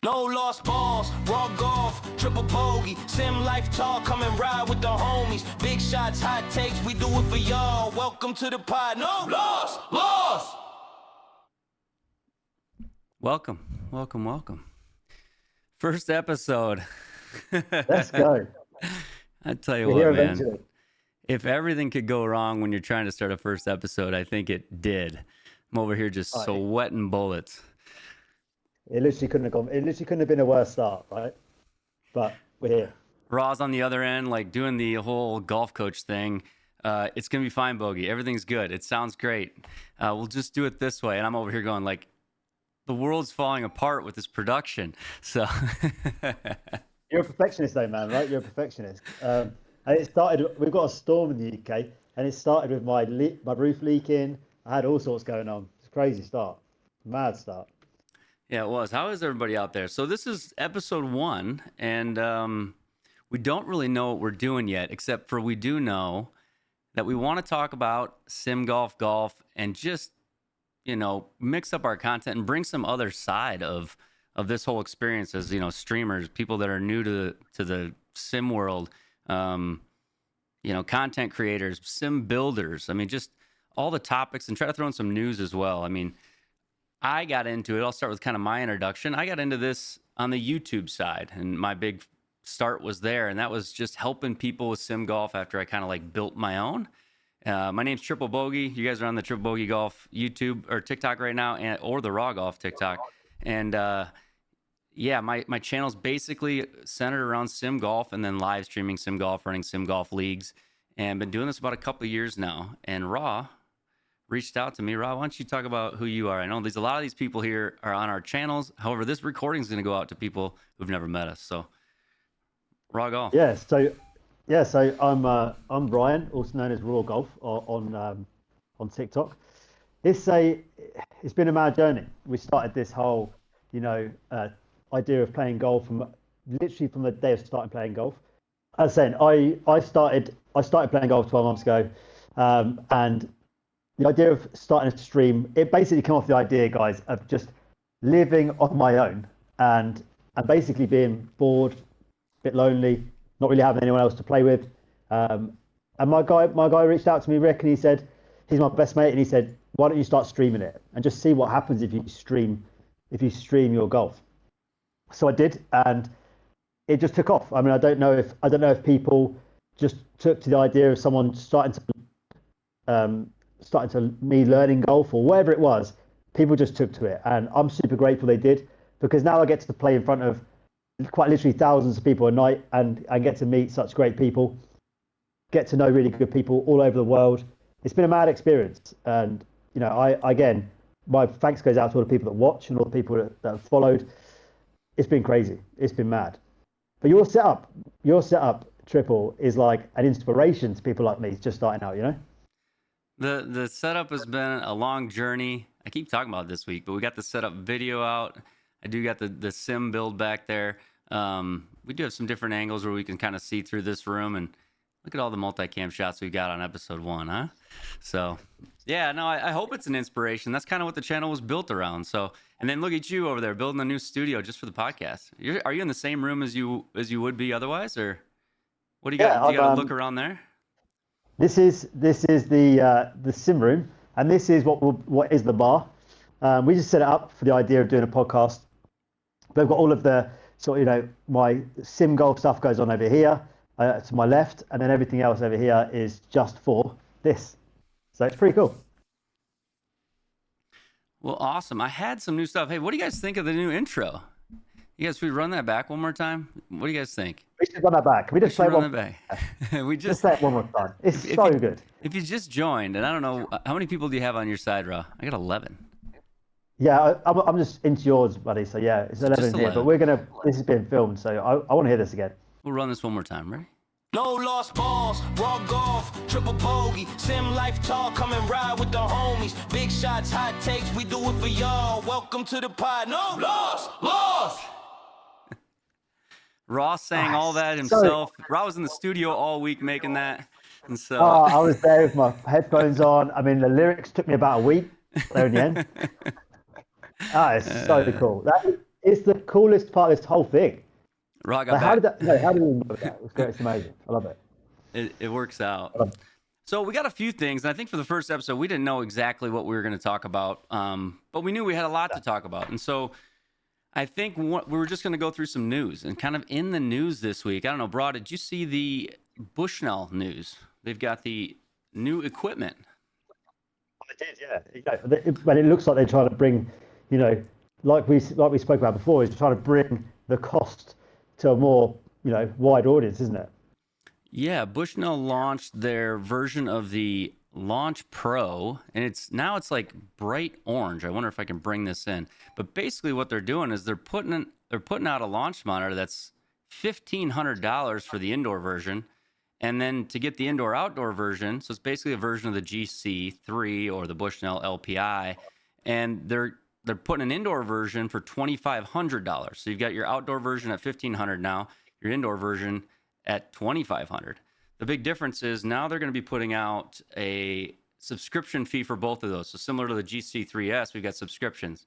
No lost balls, raw golf, triple bogey, sim life talk, come and ride with the homies. Big shots, hot takes, we do it for y'all. Welcome to the pod. No lost. Welcome. First episode. Let's go. I tell you We're what, here man. eventually. If everything could go wrong when you're trying to start a first episode, I think it did. I'm over here just sweating bullets. It literally couldn't have gone. It literally couldn't have been a worse start, right? But we're here. Raw's on the other end, like doing the whole golf coach thing. It's gonna be fine, Bogey. Everything's good. It sounds great. We'll just do it this way. And I'm over here going like, the world's falling apart with this production. So You're a perfectionist, though, man, right? You're a perfectionist. And it started. We've got a storm in the UK, and it started with my roof leaking. I had all sorts going on. It's a crazy start, mad start. yeah, it was. How is everybody out there? So this is episode 1, and we don't really know what we're doing yet, except for we do know that we want to talk about sim golf, and just, you know, mix up our content and bring some other side of this whole experience as, you know, streamers, people that are new to the sim world, you know, content creators, sim builders. I mean, just all the topics, and try to throw in some news as well. I mean, I got into it. I'll start with kind of my introduction. I got into this on the YouTube side, and my big start was there, and that was just helping people with sim golf after I kind of like built my own. My name's Triple Bogey. You guys are on the Triple Bogey Golf YouTube or TikTok right now, or the RRaw Golf TikTok. And yeah, my channel's basically centered around sim golf, and then live streaming sim golf, running sim golf leagues, and been doing this about a couple of years now. And RRaw reached out to me. RRaw, why don't you talk about who you are? I know there's a lot of these people here are on our channels. However, this recording is going to go out to people who've never met us. So RRaw Golf. Yeah. So I'm Brian, also known as RRaw Golf on TikTok. It's been a mad journey. We started this whole, idea of playing golf from the day of starting playing golf. As I said, I started playing golf 12 months ago, and the idea of starting a stream, it basically came off the idea, guys, of just living on my own and basically being bored, a bit lonely, not really having anyone else to play with. And my guy reached out to me, Rick, and he said, he's my best mate, and he said, why don't you start streaming it and just see what happens if you stream your golf. So I did, and it just took off. I mean, I don't know if people just took to the idea of someone starting to me learning golf or whatever it was. People just took to it, and I'm super grateful they did, because now I get to play in front of quite literally thousands of people a night, and I get to meet such great people, get to know really good people all over the world. It's been a mad experience, and my thanks goes out to all the people that watch and all the people that have followed. It's been crazy. It's been mad. But your setup, Triple, is like an inspiration to people like me just starting out, you know? The setup has been a long journey. I keep talking about it this week, but we got the setup video out. I do got the sim build back there. We do have some different angles where we can kind of see through this room, and look at all the multicam shots we got on episode 1, huh? So yeah, no, I hope it's an inspiration. That's kind of what the channel was built around. So, and then look at you over there building a new studio just for the podcast. Are you in the same room as you would be otherwise, or what do you got? Do you got to look around there? This is the sim room, and this is what is the bar. We just set it up for the idea of doing a podcast. But I've got all of the my sim golf stuff goes on over here to my left, and then everything else over here is just for this. So it's pretty cool. Well, awesome. I had some new stuff. Hey, what do you guys think of the new intro? You guys, we run that back one more time? What do you guys think? We should run that back. We just play one back. Just play it one more time. It's so good. If you just joined, and I don't know, how many people do you have on your side, RRaw? I got 11. Yeah, I'm just into yours, buddy. So yeah, it's 11 here, but this is being filmed, so I want to hear this again. We'll run this one more time, ready? No lost balls, raw golf, triple bogey, sim life talk, come and ride with the homies. Big shots, hot takes, we do it for y'all. Welcome to the pod. No lost. RRaw sang all that himself. RRaw was in the studio all week making that, and so I was there with my headphones on. I mean, the lyrics took me about a week there in the end. It's so cool. it's the coolest part of this whole thing. Raw got Like, how back. did that? No, how did we know that? It's great. It's amazing. I love it. It works out. I love it. So we got a few things, and I think for the first episode, we didn't know exactly what we were going to talk about, but we knew we had a lot to talk about. And so I think we were just going to go through some news. And kind of in the news this week, I don't know, Broad, did you see the Bushnell news? They've got the new equipment. I did, yeah. But it looks like they're trying to bring, like we spoke about before, is trying to bring the cost to a more, wide audience, isn't it? Yeah, Bushnell launched their version of the Launch Pro, and it's like bright orange. I wonder if I can bring this in. But basically what they're doing is they're putting out a launch monitor that's $1,500 for the indoor version. And then to get the indoor-outdoor version, so it's basically a version of the GC3 or the Bushnell LPI, and they're putting an indoor version for $2,500. So you've got your outdoor version at $1,500 now, your indoor version at $2,500. The big difference is now they're going to be putting out a subscription fee for both of those. So similar to the GC3S, we've got subscriptions.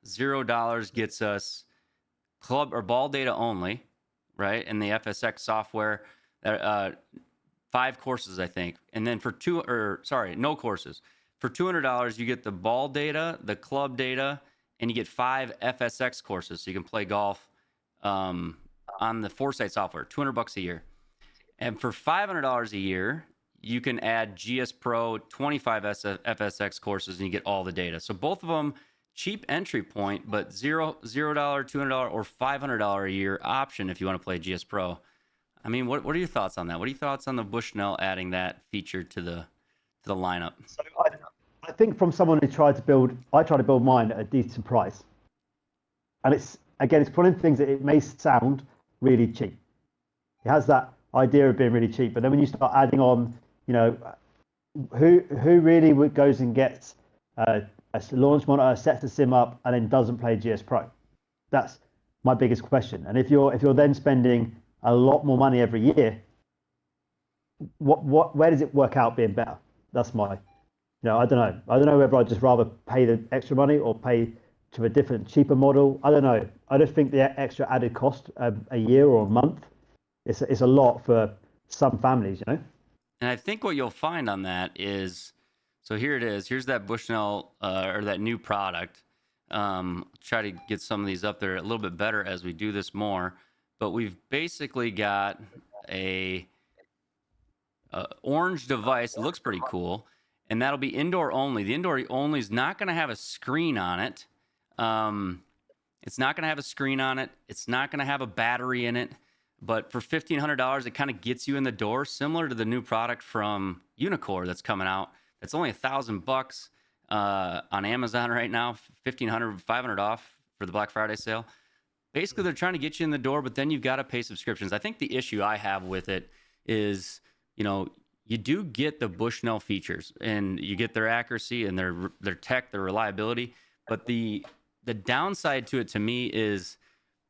$0 gets us club or ball data only, right? And the FSX software. 5 courses, I think. And then no courses. For $200, you get the ball data, the club data, and you get 5 FSX courses. So you can play golf on the Foresight software, $200 a year. And for $500 a year, you can add GS Pro 25 FSX courses and you get all the data. So both of them, cheap entry point, but $0, $200, or $500 a year option if you want to play GS Pro. I mean, what are your thoughts on that? What are your thoughts on the Bushnell adding that feature to the lineup? So I think from someone who tried to build mine at a decent price, and it's one of the things that it may sound really cheap. It has that idea of being really cheap, but then when you start adding on, who really goes and gets a launch monitor, sets the sim up, and then doesn't play GS Pro? That's my biggest question. And if you're then spending a lot more money every year, where does it work out being better? That's my, I don't know whether I'd just rather pay the extra money or pay to a different, cheaper model. I don't know. I just think the extra added cost a year or a month, it's a lot for some families, And I think what you'll find on that is, so here it is. Here's that Bushnell or that new product. Try to get some of these up there a little bit better as we do this more. But we've basically got a orange device. It looks pretty cool. And that'll be indoor only. The indoor only is not going to have a screen on it. It's not going to have a screen on it. It's not going to have a battery in it. But for $1,500, it kind of gets you in the door, similar to the new product from Unicore that's coming out. That's only $1,000 on Amazon right now, $1,500, $500 off for the Black Friday sale. Basically, they're trying to get you in the door, but then you've got to pay subscriptions. I think the issue I have with it is, you do get the Bushnell features and you get their accuracy and their tech, their reliability. But the downside to it to me is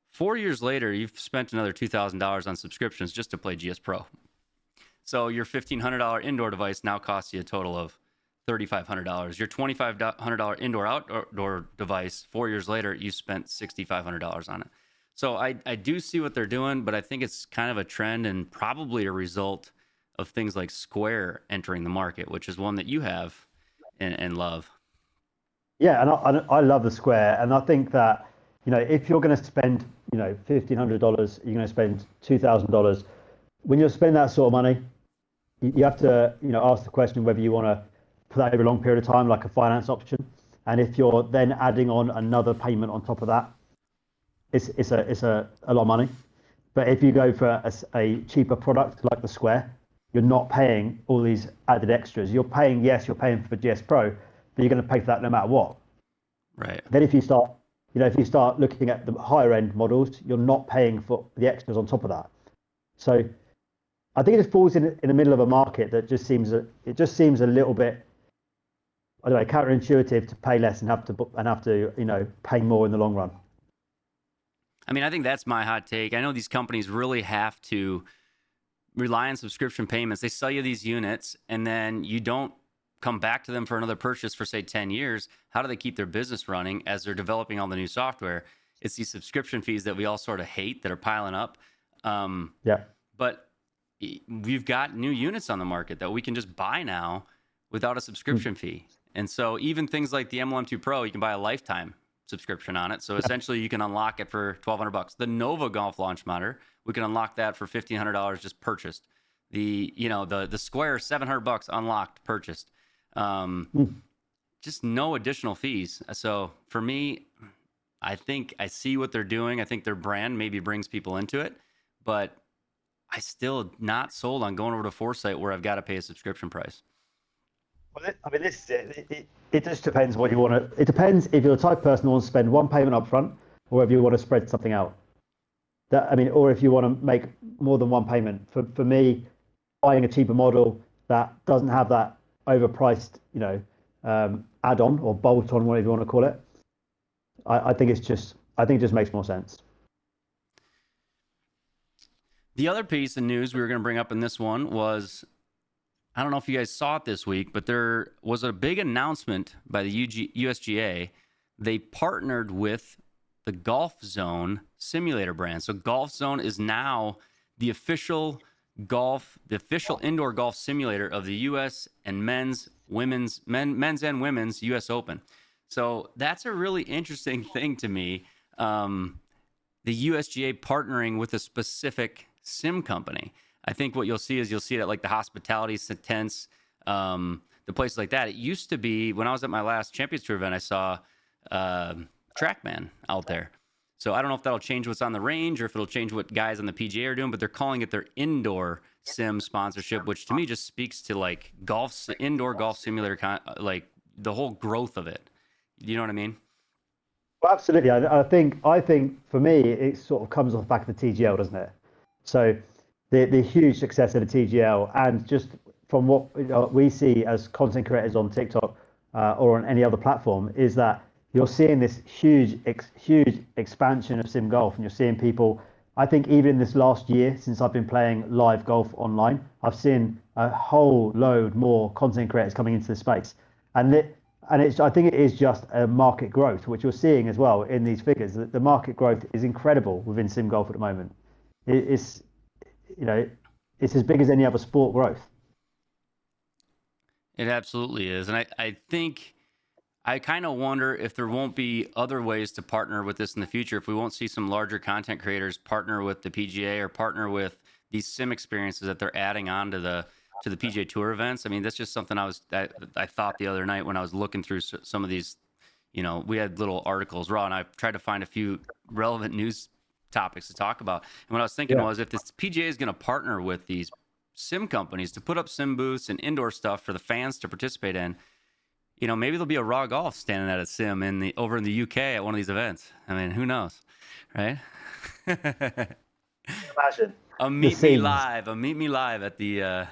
4 years later, you've spent another $2,000 on subscriptions just to play GS Pro. So your $1,500 indoor device now costs you a total of $3,500. Your $2,500 indoor-outdoor device, 4 years later, you spent $6,500 on it. So I do see what they're doing, but I think it's kind of a trend and probably a result of things like Square entering the market, which is one that you have and love. Yeah, and I love the Square, and I think that, if you're going to spend, $1,500, you're going to spend $2,000. When you're spending that sort of money, you have to, ask the question whether you want to put that over a long period of time, like a finance option. And if you're then adding on another payment on top of that, it's a lot of money. But if you go for a cheaper product like the Square, you're not paying all these added extras. You're paying for GS Pro, but you're going to pay for that no matter what. Right. Then if you start looking at the higher end models, you're not paying for the extras on top of that. So I think it just falls in the middle of a market that just seems a little bit, I don't know, counterintuitive to pay less and have to pay more in the long run. I mean, I think that's my hot take. I know these companies really have to rely on subscription payments. They sell you these units and then you don't come back to them for another purchase for say 10 years. How do they keep their business running as they're developing all the new software? It's these subscription fees that we all sort of hate that are piling up. Yeah. But we've got new units on the market that we can just buy now without a subscription fee. And so even things like the MLM2 Pro, you can buy a lifetime subscription on it. So essentially you can unlock it for $1,200. The Nova Golf Launch Monitor, we can unlock that for $1,500 just purchased. The Square, $700 unlocked, purchased. Just no additional fees. So for me, I think I see what they're doing. I think their brand maybe brings people into it, but I still not sold on going over to Foresight where I've got to pay a subscription price. Well, I mean, it just depends what you want to. It depends if you're the type of person who wants to spend one payment up front, or if you want to spread something out. Or if you want to make more than one payment. For me, buying a cheaper model that doesn't have that overpriced, add-on or bolt-on, whatever you want to call it, I think it just makes more sense. The other piece of news we were going to bring up in this one was, I don't know if you guys saw it this week, but there was a big announcement by the USGA. They partnered with the Golf Zone simulator brand. So Golf Zone is now the official indoor golf simulator of the U.S. and men's and women's U.S. Open. So that's a really interesting thing to me. The USGA partnering with a specific sim company. I think what you'll see it at like the hospitality tents, the places like that. It used to be, when I was at my last Champions Tour event, I saw TrackMan out there. So I don't know if that'll change what's on the range or if it'll change what guys on the PGA are doing, but they're calling it their indoor sim sponsorship, which to me just speaks to like indoor golf simulator, like the whole growth of it. You know what I mean? Well, absolutely. I think for me, it sort of comes off the back of the TGL, doesn't it? So the huge success of the TGL, and just from what we see as content creators on TikTok or on any other platform, is that you're seeing this huge expansion of sim golf, and you're seeing people. I think even in this last year, since I've been playing live golf online, I've seen a whole load more content creators coming into the space, and I think it is just a market growth, which you're seeing as well in these figures. The market growth is incredible within sim golf at the moment. It's as big as any other sport growth. It absolutely is. And I think I kind of wonder if there won't be other ways to partner with this in the future, if we won't see some larger content creators partner with the PGA or partner with these sim experiences that they're adding on to the PGA Tour events. I mean, that's just something I thought the other night when I was looking through some of these, we had little articles, RRaw, and I tried to find a few relevant news topics to talk about. And what I was thinking was, if this PGA is going to partner with these sim companies to put up sim booths and indoor stuff for the fans to participate in, maybe there'll be a RRaw Golf standing at a sim over in the UK at one of these events. I mean, who knows, right? Imagine. A meet me live at the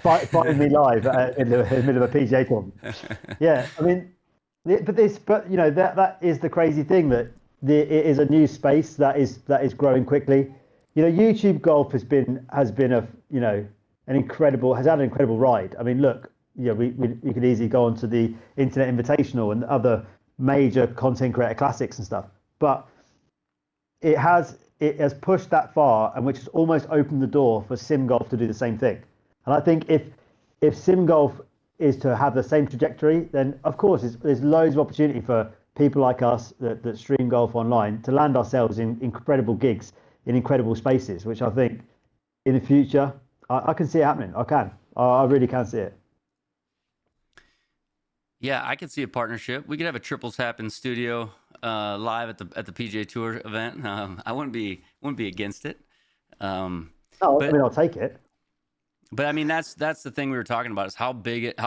find me live in the middle of a PGA tournament. Yeah, I mean, that is the crazy thing, that it is a new space that is growing quickly. YouTube golf has had an incredible ride. I mean, look, we could easily go on to the Internet Invitational and other major content creator classics and stuff, but it has pushed that far, and which has almost opened the door for sim golf to do the same thing. And I think if sim golf is to have the same trajectory, then of course there's loads of opportunity for people like us that stream golf online to land ourselves in incredible gigs in incredible spaces, which I think in the future I can see it happening. I really can see it. Yeah, I could see a partnership. We could have a triples happen studio live at the PGA Tour event. I wouldn't be against it. I'll take it. But I mean, that's the thing we were talking about, is how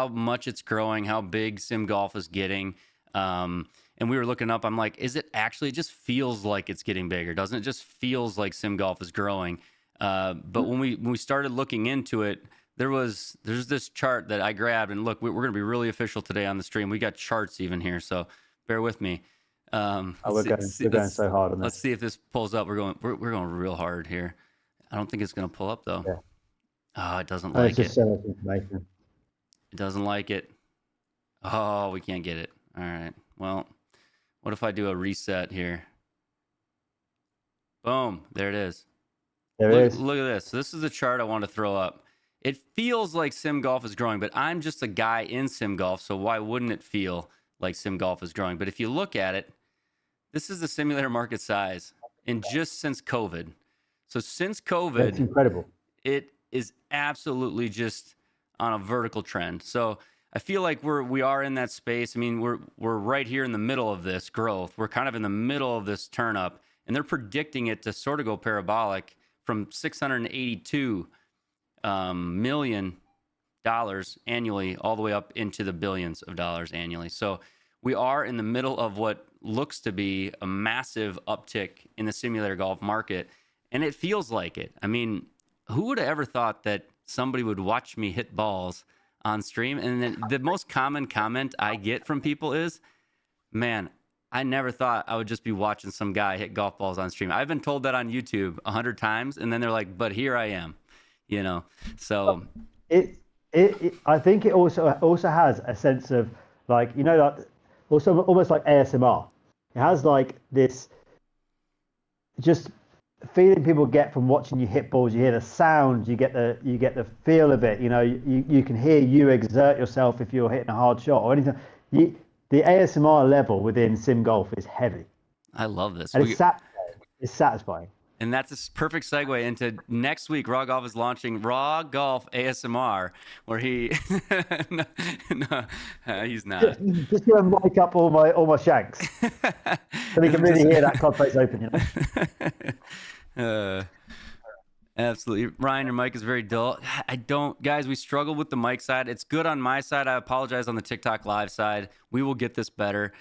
much it's growing, how big sim golf is getting. And we were looking up, I'm like, is it actually, it just feels like it's getting bigger, doesn't it? Just feels like sim golf is growing. But when we started looking into it, there's this chart that I grabbed, and look, we're going to be really official today on the stream. We got charts even here, so bear with me. We're going so hard on this. Let's see if this pulls up. We're going real hard here. I don't think it's going to pull up though. Yeah. Oh, it doesn't like it. So much information. It doesn't like it. Oh, we can't get it. All right. Well, what if I do a reset here? Boom. There it is. There it is. Look at this. So this is the chart I want to throw up. It feels like sim golf is growing, but I'm just a guy in sim golf, so why wouldn't it feel like sim golf is growing? But if you look at it, this is the simulator market size in just since COVID. So since COVID, That's incredible. it is absolutely just on a vertical trend. So I feel like we are in that space. I mean, we're right here in the middle of this growth. We're kind of in the middle of this turn up, and they're predicting it to sort of go parabolic from $682 million annually all the way up into the billions of dollars annually. So we are in the middle of what looks to be a massive uptick in the simulator golf market, and it feels like it. I mean, who would have ever thought that somebody would watch me hit balls on stream? And then the most common comment I get from people is, man, I never thought I would just be watching some guy hit golf balls on stream. I've been told that on YouTube 100 times, and then they're like, but here I am, you know? So I think it also has a sense of like, you know, like also almost like ASMR. It has like this just feeling people get from watching you hit balls. You hear the sound, you get the feel of it. You know, you can hear you exert yourself if you're hitting a hard shot or anything. The ASMR level within sim golf is heavy. I love this. And it's satisfying. And that's a perfect segue into next week. RRaw Golf is launching RRaw Golf ASMR, where he no, he's not. Just gonna mic up all my shanks, so we can really hear that club face open. You know. Absolutely. Ryan, your mic is very dull. Guys, we struggle with the mic side. It's good on my side. I apologize on the TikTok live side. We will get this better.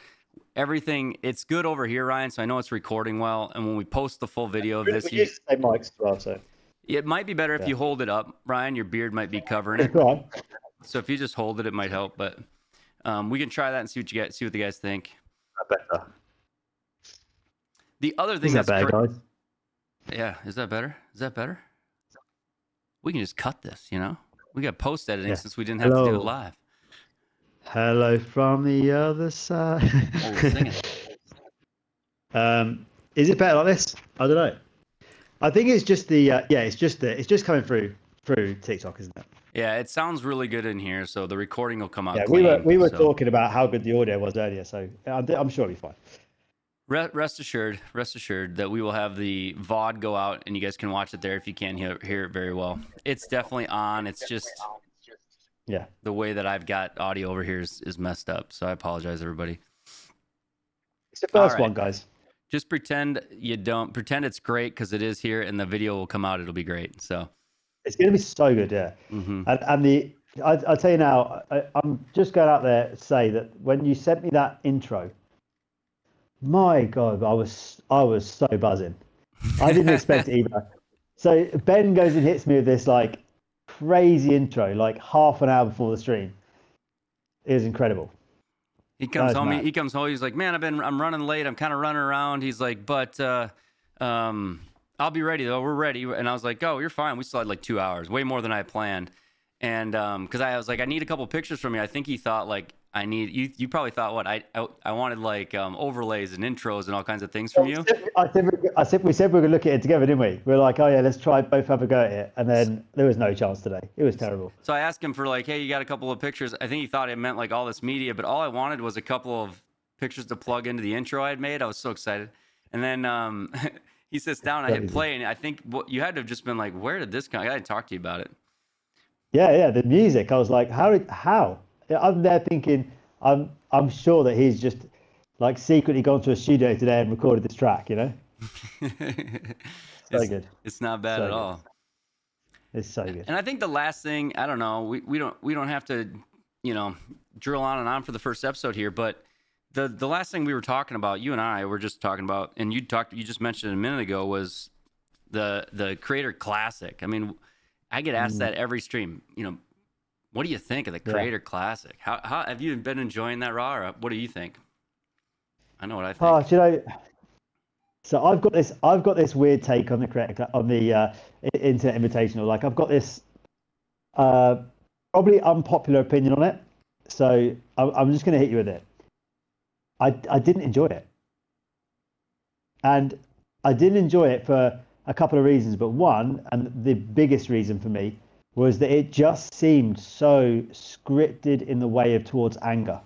Everything, it's good over here, Ryan, so I know it's recording well. And when we post the full video of this, we use the same mics as well, so. It might be better if you hold it up. Ryan, your beard might be covering it. Go on. So if you just hold it, it might help. But we can try that and see what the guys think. Better. The other thing Is that better, guys? Yeah, is that better? Is that better? We can just cut this, you know? We got post editing since we didn't have to do it live. Hello from the other side. Oh, sing it. Is it better like this? I don't know. I think it's just it's just coming through TikTok, isn't it? Yeah, it sounds really good in here, so the recording will come out. Yeah, clean, we were talking about how good the audio was earlier, so I'm sure it'll be fine. Rest assured that we will have the VOD go out, and you guys can watch it there if you can't hear it very well. It's definitely on. It's just the way that I've got audio over here is messed up, so I apologize, everybody. It's the first one, guys. Just pretend it's great because it is here, and the video will come out. It'll be great. So it's going to be so good, yeah. Mm-hmm. And I'll tell you now, I'm just going out there to say that when you sent me that intro, my God, I was so buzzing. I didn't expect it either. So Ben goes and hits me with this like crazy intro, like half an hour before the stream. It was incredible. He comes home. He's like, man, I'm running late. I'm kind of running around. He's like, but I'll be ready though. We're ready. And I was like, oh, you're fine. We still had like 2 hours, way more than I planned. And because I was like, I need a couple pictures from you. I think he thought like I need you probably thought what I wanted like overlays and intros and all kinds of things from you. We said we were gonna look at it together, didn't we? We were like, oh yeah, let's try both have a go at it. And then there was no chance today. It was terrible. So I asked him for like, hey, you got a couple of pictures. I think he thought it meant like all this media, but all I wanted was a couple of pictures to plug into the intro I had made. I was so excited. And then he sits down, I hit play, and I think you had to have just been like, where did this come? I got to talk to you about it. Yeah, the music. I was like, how? I'm there thinking, I'm sure that he's just like secretly gone to a studio today and recorded this track, you know? Good. It's not bad at all. It's so good. And I think the last thing, I don't know, we don't have to, drill on and on for the first episode here, but the last thing we were talking about, you and I were just talking about, and you just mentioned it a minute ago, was the Creator Classic. I mean, I get asked that every stream, what do you think of the Creator Classic? How have you been enjoying that, RRaw? Or what do you think? I know what I think. So I've got this weird take on the Internet Invitational. Like I've got this probably unpopular opinion on it. So I'm just going to hit you with it. I didn't enjoy it, and I didn't enjoy it for a couple of reasons, but one, and the biggest reason for me, was that it just seemed so scripted in the way of towards anger,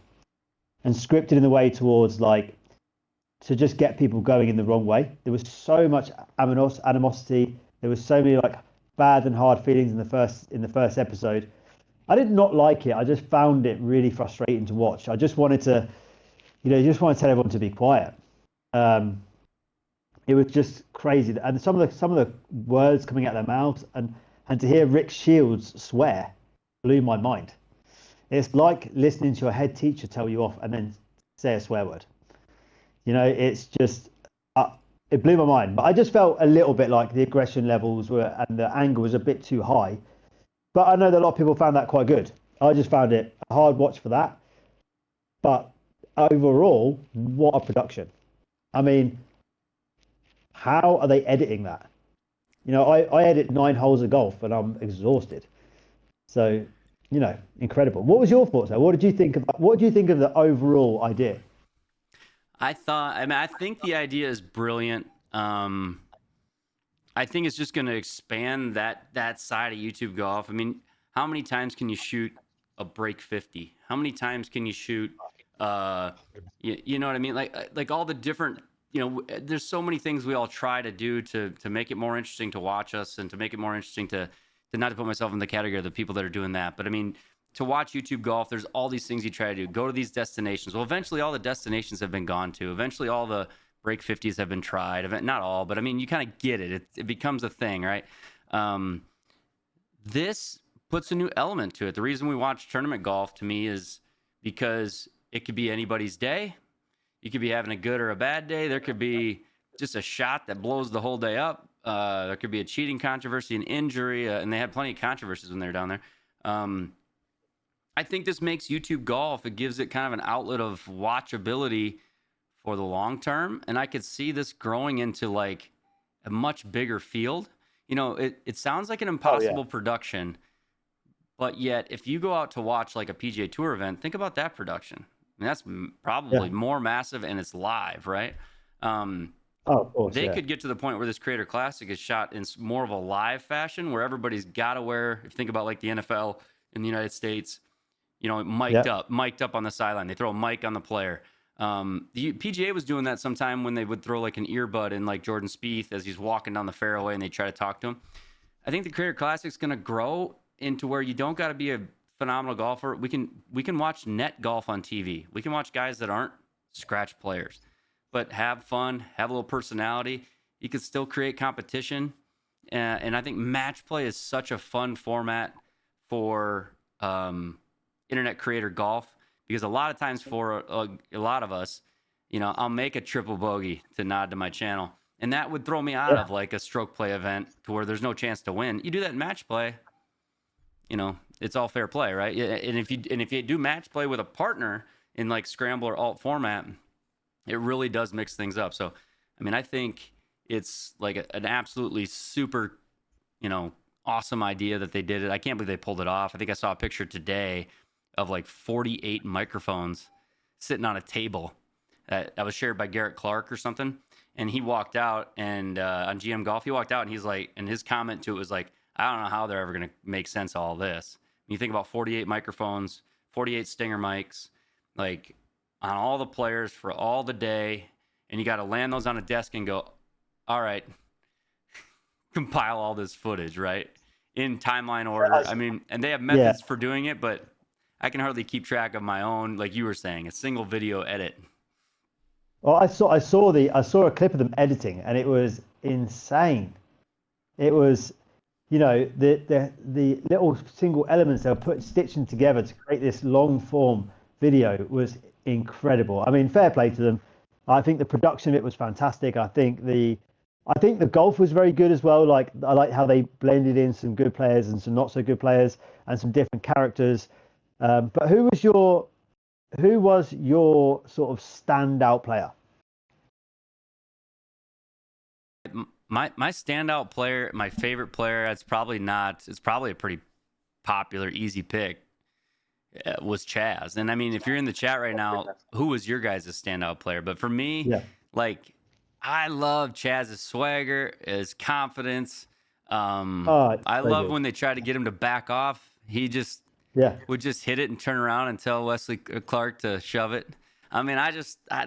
and scripted in the way towards like to just get people going in the wrong way. There was so much animosity. There was so many like bad and hard feelings in the first episode. I did not like it. I just found it really frustrating to watch. I just wanted to, just want to tell everyone to be quiet. It was just crazy, and some of the words coming out of their mouths, and to hear Rick Shields swear blew my mind. It's like listening to your head teacher tell you off and then say a swear word. It's just it blew my mind. But I just felt a little bit like the aggression levels were and the anger was a bit too high. But I know that a lot of people found that quite good. I just found it a hard watch for that. But overall, what a production. I mean, how are they editing that? I edit 9 holes of golf and I'm exhausted. So, incredible. What was your thoughts though? What did you think of the overall idea? I think the idea is brilliant. I think it's just going to expand that side of YouTube golf. I mean, how many times can you shoot a break 50? How many times can you shoot, you know what I mean? Like all the different, there's so many things we all try to do to make it more interesting to watch us and to make it more interesting to not to put myself in the category of the people that are doing that. But I mean, to watch YouTube golf, there's all these things you try to do. Go to these destinations. Well, eventually all the destinations have been gone to. Eventually all the break 50s have been tried. Not all, but I mean, you kind of get it. It becomes a thing, right? This puts a new element to it. The reason we watch tournament golf to me is because it could be anybody's day. You could be having a good or a bad day. There could be just a shot that blows the whole day up. There could be a cheating controversy, an injury, and they had plenty of controversies when they were down there. I think this makes YouTube golf, it gives it kind of an outlet of watchability for the long term. And I could see this growing into like a much bigger field. It sounds like an impossible production, but yet if you go out to watch like a PGA Tour event, think about that production. I mean, that's probably more massive and it's live, right? Of course, they could get to the point where this Creator Classic is shot in more of a live fashion where everybody's got to wear, if you think about like the NFL in the United States, mic'd up on the sideline. They throw a mic on the player. The PGA was doing that sometime when they would throw like an earbud in like Jordan Spieth as he's walking down the fairway and they try to talk to him. I think the Creator Classic is going to grow into where you don't got to be a phenomenal golfer. We can watch net golf on TV. We can watch guys that aren't scratch players, but have fun, have a little personality. You can still create competition. And I think match play is such a fun format for internet creator golf, because a lot of times for a lot of us, I'll make a triple bogey to nod to my channel, and that would throw me out of like a stroke play event to where there's no chance to win. You do that in match play, it's all fair play, right? And if you do match play with a partner in like scramble or alt format, it really does mix things up. So, I mean, I think it's like an absolutely super, awesome idea that they did it. I can't believe they pulled it off. I think I saw a picture today of like 48 microphones sitting on a table that was shared by Garrett Clark or something. And he walked out and on GM Golf, he walked out and he's like, and his comment to it was like, I don't know how they're ever going to make sense of all this. When you think about 48 microphones, 48 stinger mics, like on all the players for all the day, and you got to land those on a desk and go, all right, compile all this footage, right? In timeline order. I mean, and they have methods for doing it, but I can hardly keep track of my own, like you were saying, a single video edit. Well, I saw a clip of them editing, and it was insane. It was, the little single elements they were stitching together to create this long form video was incredible. I mean, fair play to them. I think the production of it was fantastic. I think the golf was very good as well. Like, I like how they blended in some good players and some not so good players and some different characters. But who was your sort of standout player? My standout player, my favorite player, it's probably a pretty popular, easy pick, was Chaz. And I mean, if you're in the chat right now, who was your guys' standout player? But for me, like, I love Chaz's swagger, his confidence. It's I so love good. when they try to get him to back off. He just Yeah. would just hit it and turn around and tell Wesley Clark to shove it. I mean,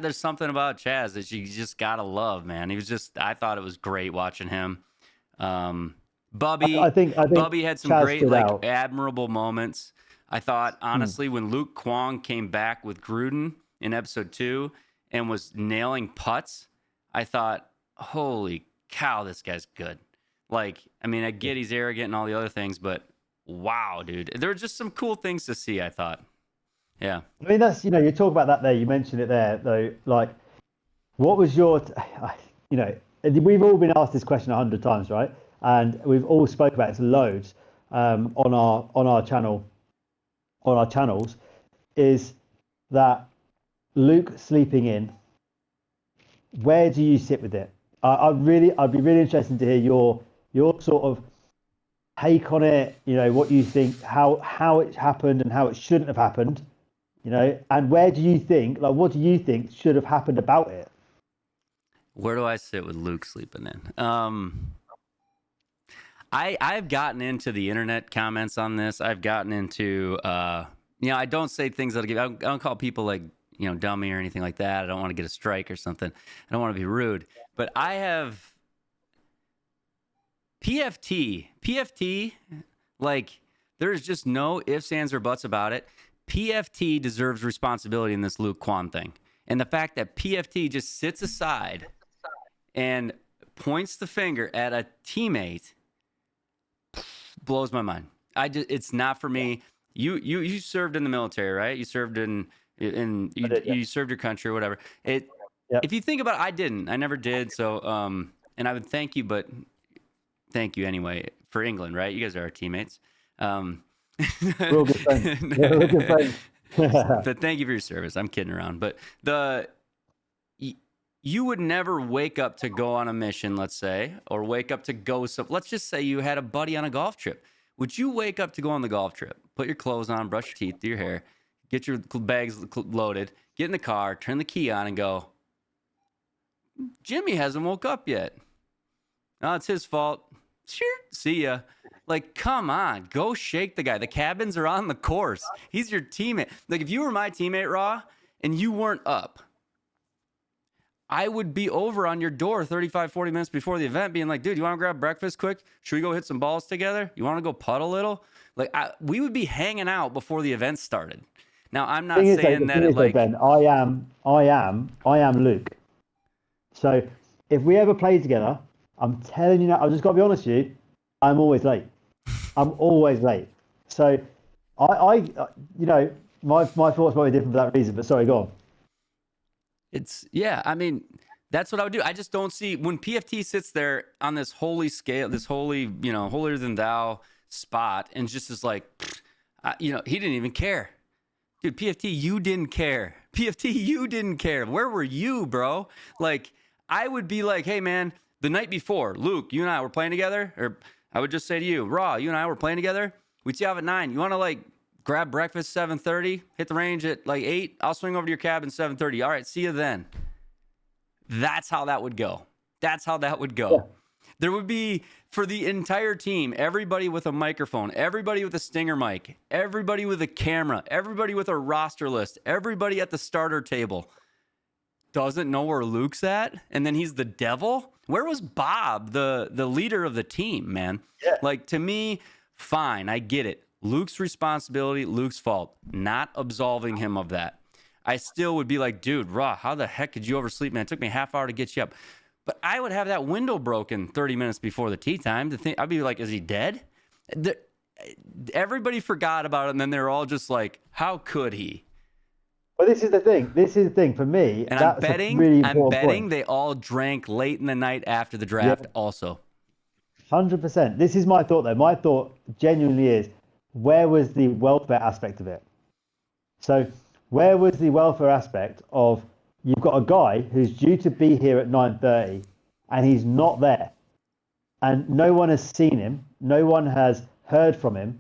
there's something about Chaz that you just gotta love, man. I thought it was great watching him. I think Bubby had some Chaz great, stood like, out. admirable moments. I thought, honestly, when Luke Kwong came back with Gruden in episode 2 and was nailing putts, I thought, holy cow, this guy's good. Like, I mean, I get he's arrogant and all the other things, but wow, dude. There were just some cool things to see, I thought. Yeah. I mean, that's, you talk about that there, you mentioned it there, though. Like, what was your, we've all been asked this question 100 times, right? And we've all spoke about it loads on our channels, is that Luke sleeping in. Where do you sit with it? I'd be really interested to hear your sort of take on it. What you think, how it happened and how it shouldn't have happened. And where do you think, like, what do you think should have happened about it? Where do I sit with Luke sleeping in? I've gotten into the internet comments on this. I've gotten into, I don't say things I don't call people like, dummy or anything like that. I don't want to get a strike or something. I don't want to be rude. But I have PFT, like, there's just no ifs, ands, or buts about it. PFT deserves responsibility in this Luke Kwong thing. And the fact that PFT just sits aside and points the finger at a teammate blows my mind. It's not for me. You served in the military, right? You served you served your country or whatever. If you think about it, I didn't. I never did. So and I would thank you, but thank you anyway for England, right? You guys are our teammates. We're all good friends. Yeah, we're good friends. But thank you for your service. I'm kidding around. But you would never wake up to go on a mission, let's say, or wake up to go. So let's just say you had a buddy on a golf trip. Would you wake up to go on the golf trip, put your clothes on, brush your teeth, do your hair, get your bags loaded, get in the car, turn the key on, and go, Jimmy hasn't woke up yet. Oh, it's his fault. Sure. See ya. Like, come on, go shake the guy. The cabins are on the course. He's your teammate. Like, if you were my teammate, Raw, and you weren't up, I would be over on your door 35, 40 minutes before the event being like, dude, you want to grab breakfast quick? Should we go hit some balls together? You want to go putt a little? Like, we would be hanging out before the event started. Now, I'm not saying that it, like... Ben, I am Luke. So if we ever play together, I'm telling you now, I've just got to be honest with you, I'm always late. I'm always late. So my thoughts might be different for that reason, but sorry, go on. I mean, that's what I would do. I just don't see when PFT sits there on this holy scale, this holy, holier than thou spot, and just is like, he didn't even care. Dude, PFT, you didn't care. PFT, you didn't care. Where were you, bro? Like, I would be like, hey, man, the night before, Luke, you and I were playing together, or I would just say to you, Raw, you and I were playing together. We'd see off at 9. You want to, like, grab breakfast 7:30, hit the range at like 8. I'll swing over to your cabin 7:30. All right, see you then. That's how that would go. Yeah. There would be, for the entire team, everybody with a microphone, everybody with a stinger mic, everybody with a camera, everybody with a roster list, everybody at the starter table doesn't know where Luke's at, and then he's the devil. Where was Bob, the leader of the team, man? Yeah. Like, to me, fine, I get it. Luke's responsibility, Luke's fault. Not absolving him of that. I still would be like, dude, Raw, how the heck could you oversleep, man? It took me a half hour to get you up. But I would have that window broken 30 minutes before the tee time. I'd be like, is he dead? Everybody forgot about it, and then they're all just like, how could he? Well, this is the thing for me. And that's a really important point. They all drank late in the night after the draft also. 100%. This is my thought, though. My thought genuinely is, where was the welfare aspect of it? So where was the welfare aspect of, you've got a guy who's due to be here at 9:30 and he's not there, and no one has seen him, no one has heard from him.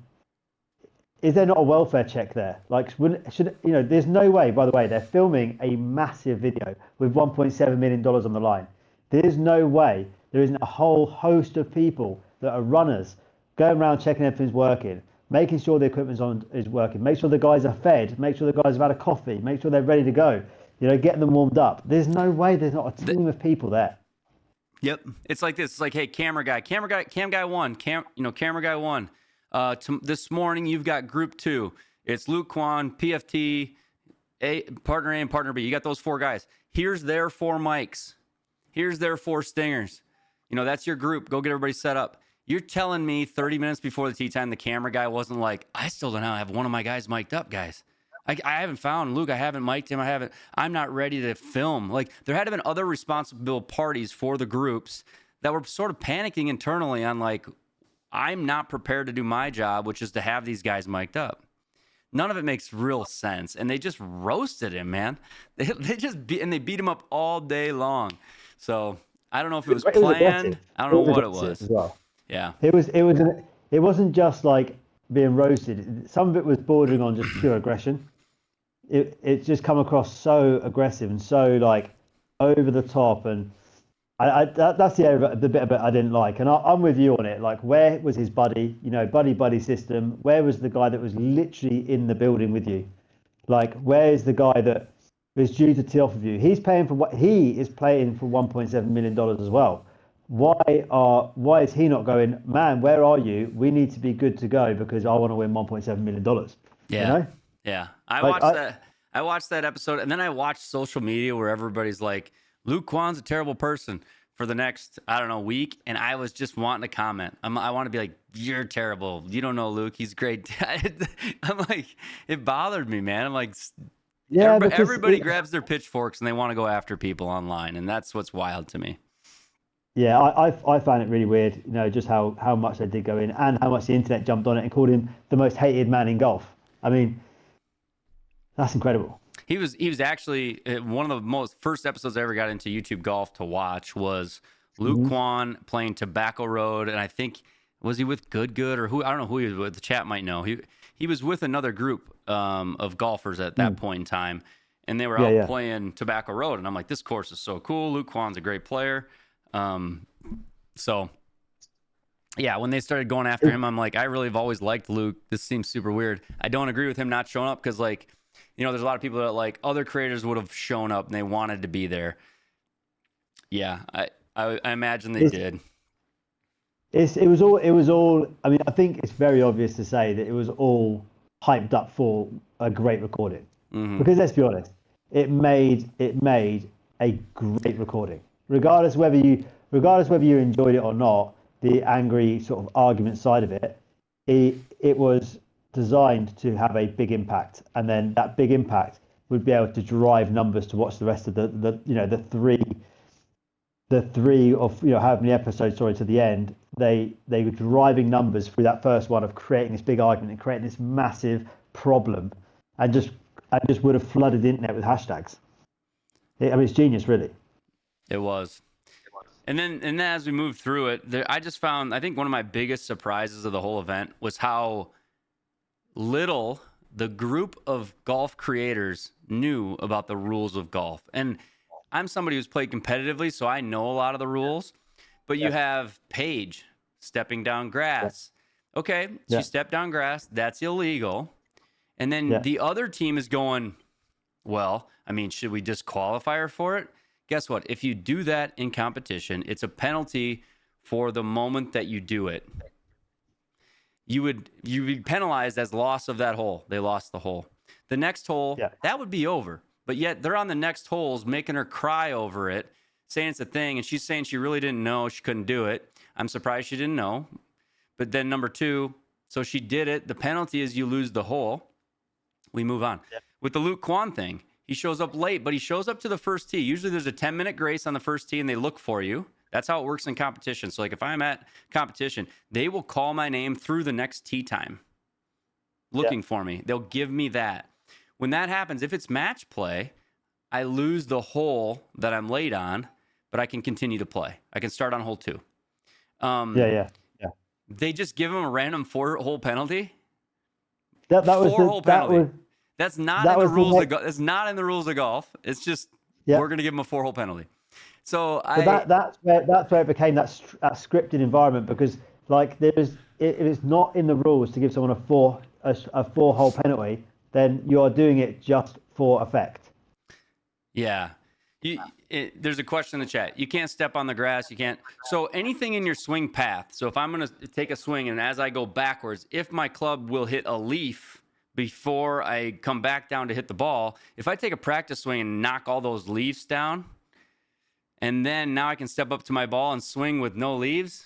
Is there not a welfare check there? Like, there's no way, by the way, they're filming a massive video with $1.7 million on the line. There's no way there isn't a whole host of people that are runners going around checking everything's working, making sure the is working, make sure the guys are fed, make sure the guys have had a coffee, make sure they're ready to go, getting them warmed up. There's no way there's not a team of people there. Yep. It's like this. It's like, hey, cam guy one, camera guy one. This morning, you've got group 2. It's Luke Kwan, PFT, partner A and partner B. You got those 4 guys. Here's their 4 mics. Here's their 4 stingers. That's your group. Go get everybody set up. You're telling me 30 minutes before the tee time, the camera guy wasn't like, I still don't have one of my guys mic'd up, guys. I haven't found Luke. I haven't mic'd him. I'm not ready to film. Like, there had to have been other responsible parties for the groups that were sort of panicking internally on, like, I'm not prepared to do my job, which is to have these guys mic'd up. None of it makes real sense. And they just roasted him, man. They beat him up all day long. So I don't know if it was planned. I don't know what it was. As well. Yeah. It wasn't just like being roasted. Some of it was bordering on just pure aggression. It just come across so aggressive and so like over the top, and that's the bit of it I didn't like. And I'm with you on it. Like, where was his buddy? Buddy system. Where was the guy that was literally in the building with you? Like, where is the guy that is due to tee off with you? He's paying for what he is playing for $1.7 million as well. Why is he not going, man, where are you? We need to be good to go because I want to win $1.7 million. Yeah. Yeah. I watched that episode, and then I watched social media where everybody's like, Luke Kwan's a terrible person for the next, week. And I was just wanting to comment. I want to be like, you're terrible. You don't know Luke. He's great. I'm like, it bothered me, man. I'm like, yeah, everybody grabs their pitchforks and they want to go after people online. And that's what's wild to me. Yeah, I found it really weird, just how much they did go in and how much the internet jumped on it and called him the most hated man in golf. I mean, that's incredible. He was actually one of the first episodes I ever got into YouTube golf to watch was Luke Kwan playing Tobacco Road, and I think was he with Good or who? I don't know who he was with. The chat might know. He was with another group of golfers at that point in time, and they were out playing Tobacco Road, and I'm like, this course is so cool. Luke Kwan's a great player. So yeah, when they started going after him, I'm like, I really have always liked Luke. This seems super weird. I don't agree with him not showing up because, like, there's a lot of people that, like, other creators would have shown up and they wanted to be there. Yeah, I imagine they did. It was all. I mean, I think it's very obvious to say that it was all hyped up for a great recording. Because let's be honest, it made a great recording. Regardless whether you enjoyed it or not, the angry sort of argument side of it, it was designed to have a big impact, and then that big impact would be able to drive numbers to watch the rest of the three of however many episodes to the end. They were driving numbers through that first one of creating this big argument and creating this massive problem, and just would have flooded the internet with hashtags. It's genius, really. It was. And then as we moved through it, I just found, I think one of my biggest surprises of the whole event was how little the group of golf creators knew about the rules of golf. And I'm somebody who's played competitively, so I know a lot of the rules. But you have Paige stepping down grass. Okay, she stepped down grass. That's illegal. And then the other team is going, well, should we disqualify her for it? Guess what? If you do that in competition, it's a penalty for the moment that you do it. You'd be penalized as loss of that hole. They lost the hole. The next hole, that would be over. But yet they're on the next holes making her cry over it, saying it's a thing, and she's saying she really didn't know, she couldn't do it. I'm surprised she didn't know. But then number 2, so she did it. The penalty is you lose the hole. We move on. With the Luke Kwan thing, he shows up late, but he shows up to the first tee. Usually there's a 10-minute grace on the first tee, and they look for you. That's how it works in competition. So, like, if I'm at competition, they will call my name through the next tee time looking for me. They'll give me that. When that happens, if it's match play, I lose the hole that I'm late on, but I can continue to play. I can start on hole 2. They just give him a random 4-hole penalty. That was 4-hole penalty. That's not in the rules. That's not in the rules of golf. It's just we're going to give him a 4-hole penalty. So that's where it became that scripted environment, because like if it's not in the rules to give someone a 4-hole penalty, then you are doing it just for effect. Yeah. There's a question in the chat. You can't step on the grass. You can't. So anything in your swing path. So if I'm going to take a swing and as I go backwards, if my club will hit a leaf before I come back down to hit the ball, if I take a practice swing and knock all those leaves down, and then now I can step up to my ball and swing with no leaves,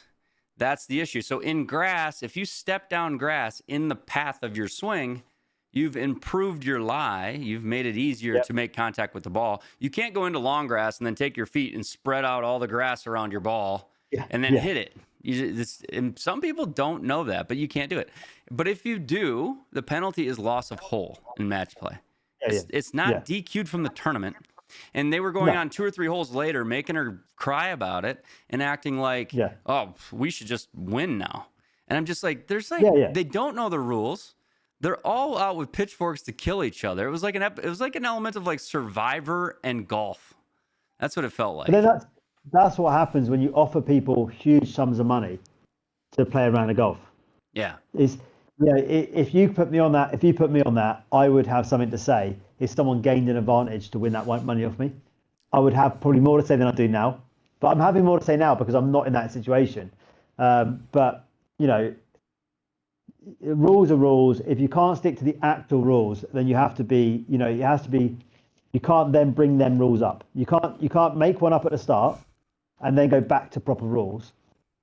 that's the issue. So in grass, if you step down grass in the path of your swing, you've improved your lie. You've made it easier to make contact with the ball. You can't go into long grass and then take your feet and spread out all the grass around your ball and then hit it. And some people don't know that, but you can't do it. But if you do, the penalty is loss of hole in match play. It's not DQ'd from the tournament. And they were going on 2 or 3 holes later, making her cry about it and acting like, oh, we should just win now. And I'm just like, they don't know the rules. They're all out with pitchforks to kill each other. It was like an element of like Survivor and golf. That's what it felt like. But then that's what happens when you offer people huge sums of money to play a round of golf. Yeah. If you put me on that, I would have something to say. If someone gained an advantage to win that money off me, I would have probably more to say than I do now. But I'm having more to say now because I'm not in that situation. But rules are rules. If you can't stick to the actual rules, then you have to be, you can't then bring them rules up. You can't make one up at the start and then go back to proper rules.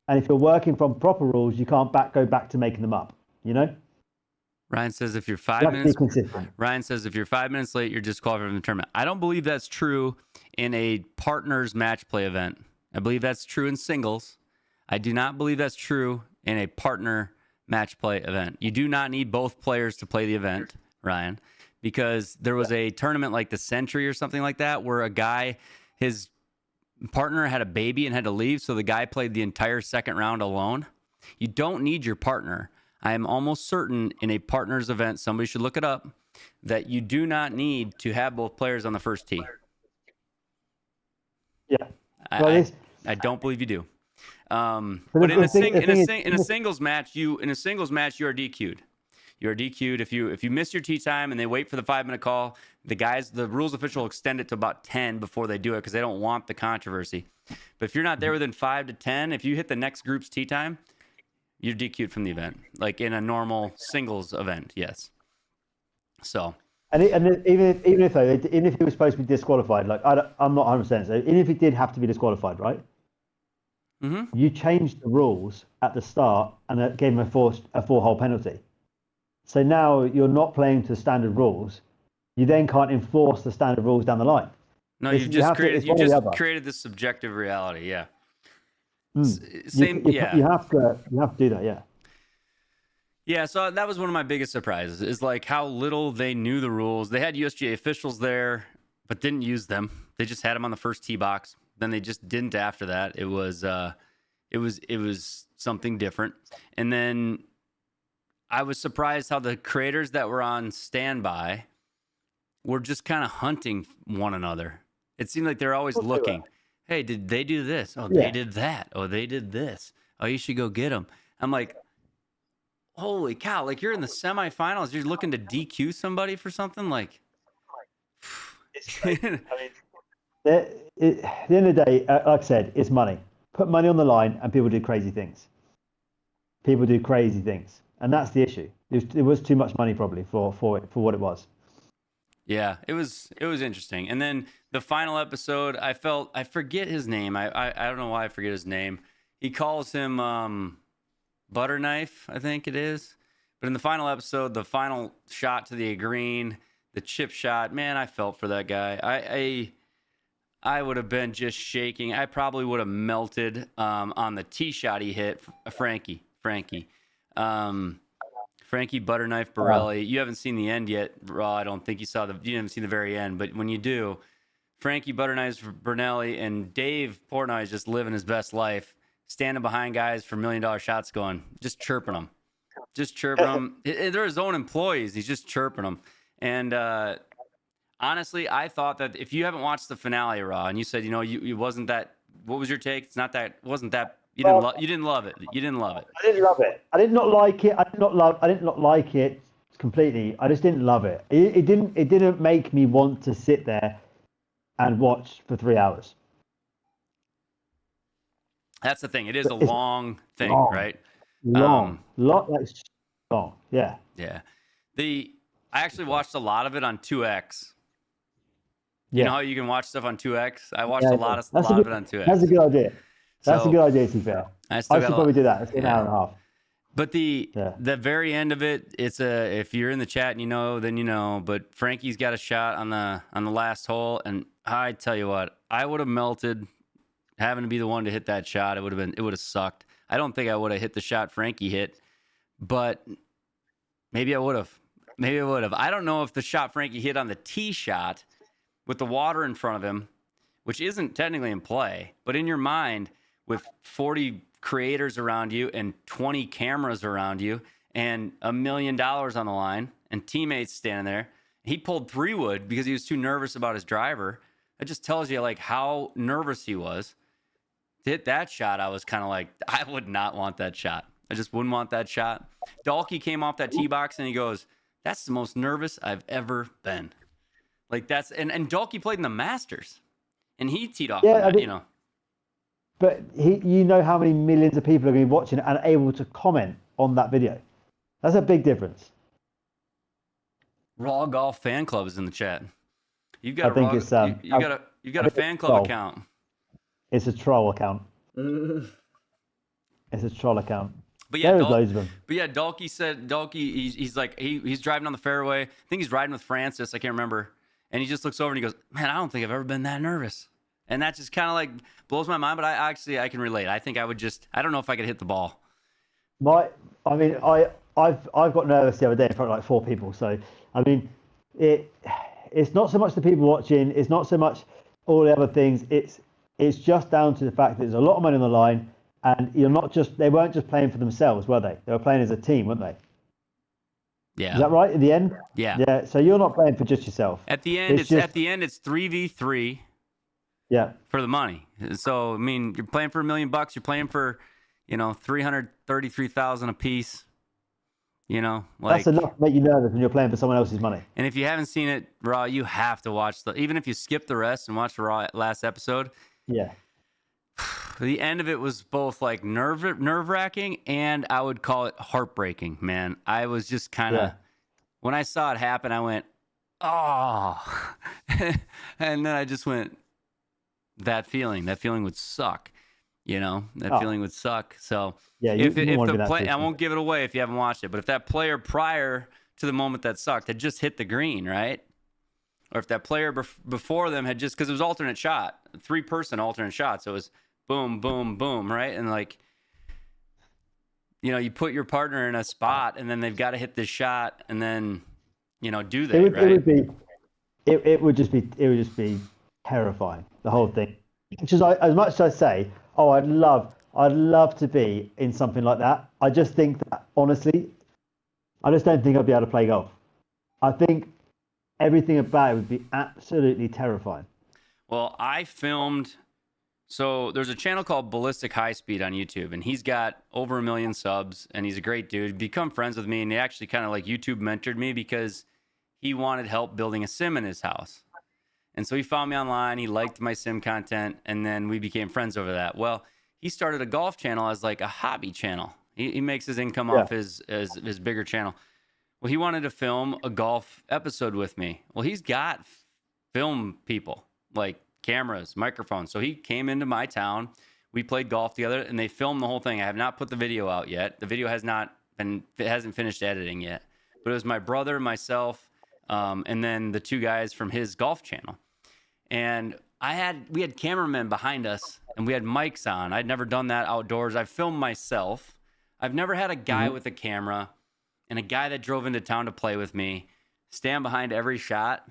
And if you're working from proper rules, you can't go back to making them up, Ryan says if you're 5 minutes late, you're disqualified from the tournament. I don't believe that's true in a partners match play event. I believe that's true in singles. I do not believe that's true in a partner match play event. You do not need both players to play the event, Ryan, because there was a tournament like the Century or something like that where a guy, his partner had a baby and had to leave, so the guy played the entire second round alone. You don't need your partner. I am almost certain in a partners event, somebody should look it up, that you do not need to have both players on the first tee. Yeah. I don't believe you do. But in a singles match, you are DQ'd. You are DQ'd if you miss your tee time and they wait for the 5-minute call. The rules official extend it to about 10 before they do it because they don't want the controversy. But if you're not there within 5 to 10, if you hit the next group's tee time, you're DQ'd from the event, like in a normal singles event. Yes. So. And even if he was supposed to be disqualified, like I'm not 100%. So even if he did have to be disqualified, right? Mm-hmm. You changed the rules at the start and it gave him a 4-hole penalty. So now you're not playing to standard rules. You then can't enforce the standard rules down the line. No, you just created this subjective reality. Yeah. You have to do that. Yeah. Yeah, so that was one of my biggest surprises is like how little they knew the rules. They had USGA officials there, but didn't use them. They just had them on the first tee box. Then they just didn't after that. It was something different. And then I was surprised how the creators that were on standby were just kind of hunting one another. It seemed like they're always looking. Hey, did they do this? Oh, they did that. Oh, they did this. Oh, you should go get them. I'm like, holy cow! Like you're in the semifinals. You're looking to DQ somebody for something like. At the end of the day, like I said, it's money. Put money on the line, and people do crazy things. And that's the issue. It was too much money probably for what it was. Yeah, it was interesting. And then the final episode, I forget his name. I don't know why I forget his name. He calls him Butter Knife, I think it is. But in the final episode, the final shot to the green, the chip shot, man, I felt for that guy. I would have been just shaking. I probably would have melted on the tee shot he hit, Frankie Butterknife Borelli. You haven't seen the end yet, Raw. I don't think you haven't seen the very end. But when you do, Frankie Butterknife Borelli and Dave Portnoy is just living his best life, standing behind guys for $1 million shots, just chirping them. They're his own employees. He's just chirping them. And honestly, I thought that if you haven't watched the finale, Raw, and you said, you wasn't that. What was your take? It's not that. Wasn't that. You didn't love it. You didn't love it. I didn't love it. I did not like it. I did not like it completely. I just didn't love it. It didn't make me want to sit there and watch for 3 hours. That's the thing. It is a long thing, long. right? Long. Long. Yeah. Yeah. I actually watched a lot of it on 2X. Yeah. You know how you can watch stuff on 2X? I watched a lot of it on 2X. That's a good idea. That's a good idea, to be fair. I should probably do that. It's an hour and a half. But the very end of it, if you're in the chat and you know, then you know. But Frankie's got a shot on the last hole, and I tell you what, I would have melted having to be the one to hit that shot. It would have sucked. I don't think I would have hit the shot Frankie hit, but maybe I would have. I don't know if the shot Frankie hit on the tee shot with the water in front of him, which isn't technically in play, but in your mind with 40 creators around you and 20 cameras around you and $1 million on the line and teammates standing there. He pulled 3-wood because he was too nervous about his driver. It just tells you like how nervous he was. To hit that shot, I was kind of like, I would not want that shot. I just wouldn't want that shot. Dalkey came off that tee box and he goes, "That's the most nervous I've ever been." Like and Dalkey played in the Masters and he teed off that, But you know how many millions of people are going to be watching it and able to comment on that video. That's a big difference. Raw Golf Fan Club is in the chat. You've got you got a fan club account. It's a troll account. It's a troll account. But yeah, there's loads of them. But yeah, he's like he's driving on the fairway. I think he's riding with Francis. I can't remember. And he just looks over and he goes, "Man, I don't think I've ever been that nervous." And that just kind of like blows my mind. But I can relate. I think I don't know if I could hit the ball. I've got nervous the other day in front of like 4 people. So I mean, it's not so much the people watching. It's not so much all the other things. It's just down to the fact that there's a lot of money on the line, and they weren't just playing for themselves, were they? They were playing as a team, weren't they? Yeah. Is that right? At the end? Yeah. Yeah. So you're not playing for just yourself. At the end, it's 3v3. Yeah. For the money. So I mean, you're playing for $1 million. You're playing for, $333,000 a piece. That's enough to make you nervous when you're playing for someone else's money. And if you haven't seen it, Raw, you have to watch even if you skip the rest and watch the Raw last episode. Yeah. The end of it was both like nerve-wracking and I would call it heartbreaking, man. I was just kind of, when I saw it happen, I went, oh. And then I just went, that feeling would suck. Feeling would suck. So yeah, I won't give it away if you haven't watched it, but if that player prior to the moment that sucked had just hit the green, right? Or if that player before them had just, because it was alternate shot, 3-person alternate shot. So it was boom, boom, boom, right? And like, you put your partner in a spot and then they've got to hit this shot and then, do they, right? It would just be terrifying, the whole thing. Which is, as much as I say, I'd love to be in something like that. I just think that, honestly, I just don't think I'd be able to play golf. I think everything about it would be absolutely terrifying. Well, I filmed. So there's a channel called Ballistic High Speed on YouTube, and he's got over 1 million subs, and he's a great dude. Become friends with me, and he actually kind of like YouTube mentored me because he wanted help building a sim in his house. And so he found me online. He liked my sim content, and then we became friends over that. Well, he started a golf channel as like a hobby channel. He makes his income off his bigger channel. Well, he wanted to film a golf episode with me. Well, he's got film people, like cameras, microphones. So he came into my town. We played golf together, and they filmed the whole thing. I have not put the video out yet. The video hasn't finished editing yet. But it was my brother, myself, and then the 2 guys from his golf channel. And we had cameramen behind us, and we had mics on. I'd never done that outdoors. I filmed myself. I've never had a guy with a camera and a guy that drove into town to play with me stand behind every shot.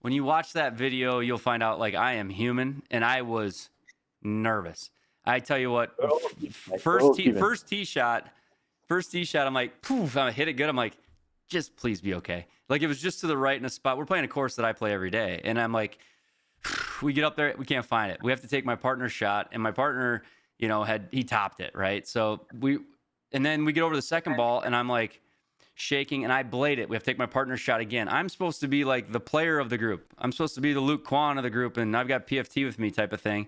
When you watch that video, you'll find out like I am human, and I was nervous. I tell you what, first tee shot, I'm like, poof, I hit it good. I'm like, just please be okay. Like, it was just to the right in a spot. We're playing a course that I play every day. And I'm like, we get up there, we can't find it. We have to take my partner's shot. And my partner, you know, he topped it, right? So and then we get over the second ball, and I'm like shaking, and I blade it. We have to take my partner's shot again. I'm supposed to be like the player of the group. I'm supposed to be the Luke Kwan of the group, and I've got PFT with me type of thing.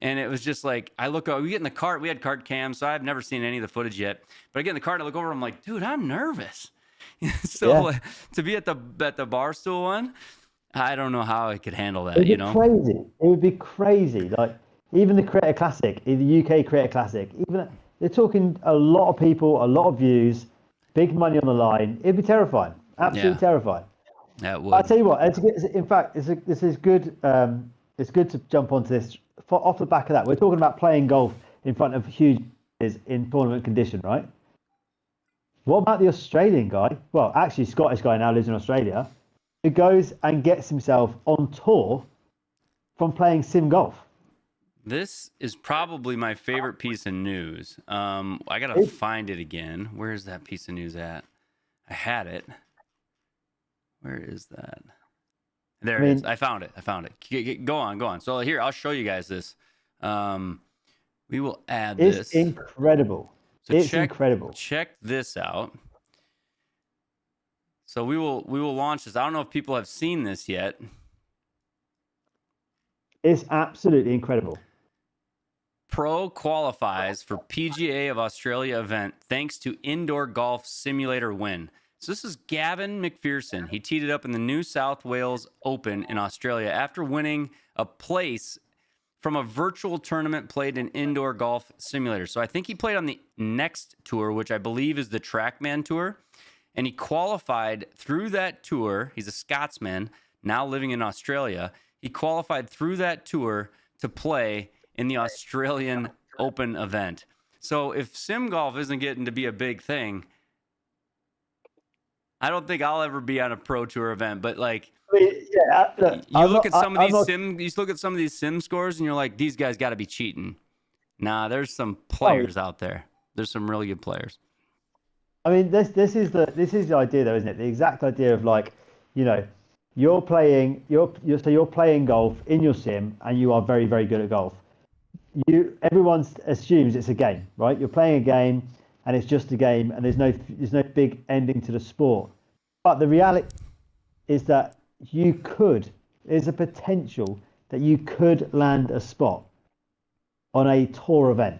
And it was just like, I look over, we get in the cart. We had cart cams, so I've never seen any of the footage yet. But I get in the cart, and I look over, I'm like, dude, I'm nervous. So to be at the Barstool one, I don't know how I could handle that. You know, crazy. It would be crazy. Like, even the Creator Classic, the UK Creator Classic, even they're talking a lot of people, a lot of views, big money on the line. It'd be terrifying, absolutely terrifying. That would. I'll tell you what. In fact, this is good. It's good to jump onto this off the back of that. We're talking about playing golf in front of huge in tournament condition, right? What about the Australian guy? Well, actually, Scottish guy now lives in Australia, who goes and gets himself on tour from playing sim golf. This is probably my favorite piece of news. I gotta find it again. Where's that piece of news at? I had it. Where is that? There it is. I found it. Go on. So here, I'll show you guys this. We will add this. It's incredible. So it's incredible. Check this out. So we will launch this. I don't know if people have seen this yet. It's absolutely incredible. Pro qualifies for PGA of Australia event thanks to indoor golf simulator win. So this is Gavin McPherson. He teed it up in the New South Wales Open in Australia after winning a place from a virtual tournament played in indoor golf simulator. So I think he played on the next tour, which I believe is the Trackman Tour. And he qualified through that tour. He's a Scotsman, now living in Australia. He qualified through that tour to play in the Australian Open event. So if sim golf isn't getting to be a big thing, I don't think I'll ever be on a pro tour event. But like, you look at some of these sim scores, and you're like, these guys got to be cheating. Nah, there's some players out there. There's some really good players. I mean, this is the idea, though, isn't it? The exact idea of, like, you know, you're playing golf in your sim, and you are very, very good at golf. Everyone assumes it's a game, right? You're playing a game, and it's just a game, and there's no big ending to the sport. But the reality is that there's a potential that you could land a spot on a tour event.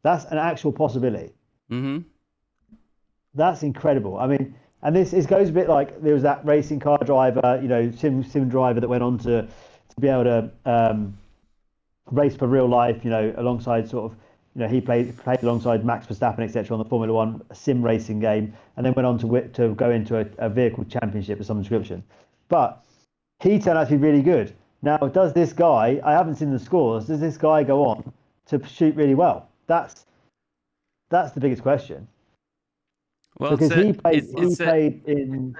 That's an actual possibility. Mm-hmm. That's incredible. I mean, and it goes a bit like there was that racing car driver, you know, sim driver that went on to be able to race for real life, you know, alongside sort of, you know, he played alongside Max Verstappen, etc., on the Formula One sim racing game, and then went on to go into a vehicle championship of some description. But he turned out to be really good. Now, does this guy? I haven't seen the scores. Does this guy go on to shoot really well? That's the biggest question. Well, because he played in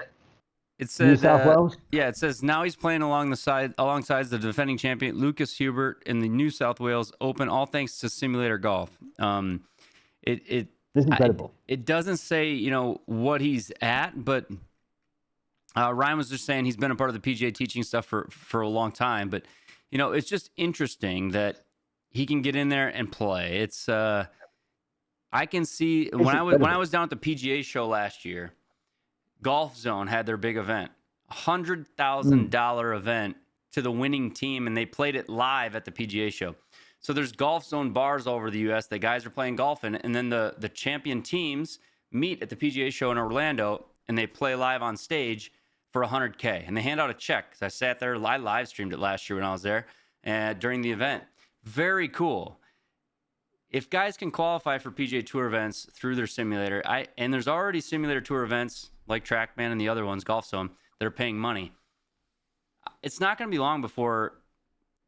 New South Wales. Yeah, it says now he's playing alongside the defending champion Lucas Hubert in the New South Wales Open, all thanks to simulator golf. This is incredible. It doesn't say, you know, what he's at, but Ryan was just saying he's been a part of the PGA teaching stuff for a long time. But, you know, it's just interesting that he can get in there and play. It's I can see when I was down at the PGA show last year, Golf Zone had their big event, $100,000 event to the winning team, and they played it live at the PGA show. So there's Golf Zone bars all over the U.S. that guys are playing golf in, and then the champion teams meet at the PGA show in Orlando, and they play live on stage for $100K, and they hand out a check. Because I sat there, I live streamed it last year when I was there during the event. Very cool. If guys can qualify for PGA Tour events through their simulator, and there's already simulator tour events like TrackMan and the other ones, Golf Zone, that are paying money. It's not going to be long before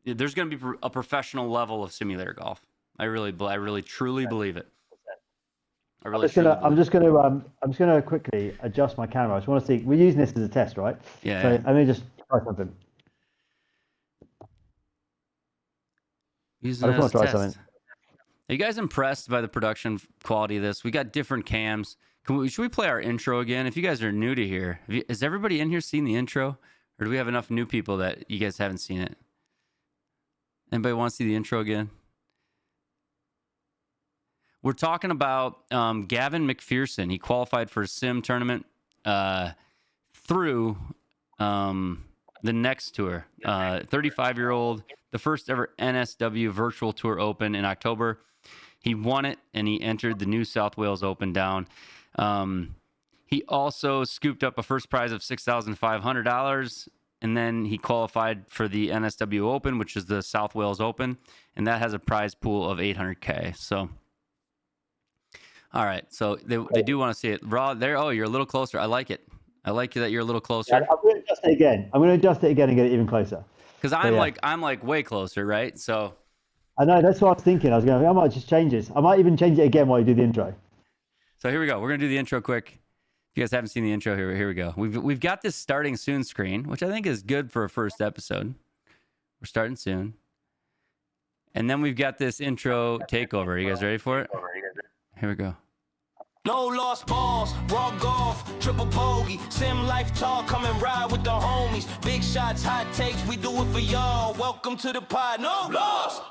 there's going to be a professional level of simulator golf. I really truly believe it. I'm just going to quickly adjust my camera. I just want to see. We're using this as a test, right? Yeah. So let me just try something. I just want to try something. Are you guys impressed by the production quality of this? We got different cams. Should we play our intro again? If you guys are new to here, has everybody in here seen the intro? Or do we have enough new people that you guys haven't seen it? Anybody want to see the intro again? We're talking about Gavin McPherson. He qualified for a sim tournament through the next tour. 35-year-old, the first ever NSW Virtual Tour Open in October. He won it, and he entered the New South Wales Open down. He also scooped up a first prize of $6,500, and then he qualified for the NSW Open, which is the South Wales Open, and that has a prize pool of $800K. So, all right. So they do want to see it. Raw, there. Oh, you're a little closer. I like it. I like that you're a little closer. Yeah, I'm going to adjust it again. I'm going to adjust it again and get it even closer. Because I'm like way closer, right? So I know, that's what I was thinking. I might just change this. I might even change it again while you do the intro. So here we go. We're gonna do the intro quick. If you guys haven't seen the intro, here we go. We've got this starting soon screen, which I think is good for a first episode. We're starting soon. And then we've got this intro takeover. You guys ready for it? Here we go. No lost balls, raw golf, triple bogey, sim life talk, come and ride with the homies. Big shots, hot takes, we do it for y'all. Welcome to the pod. No lost.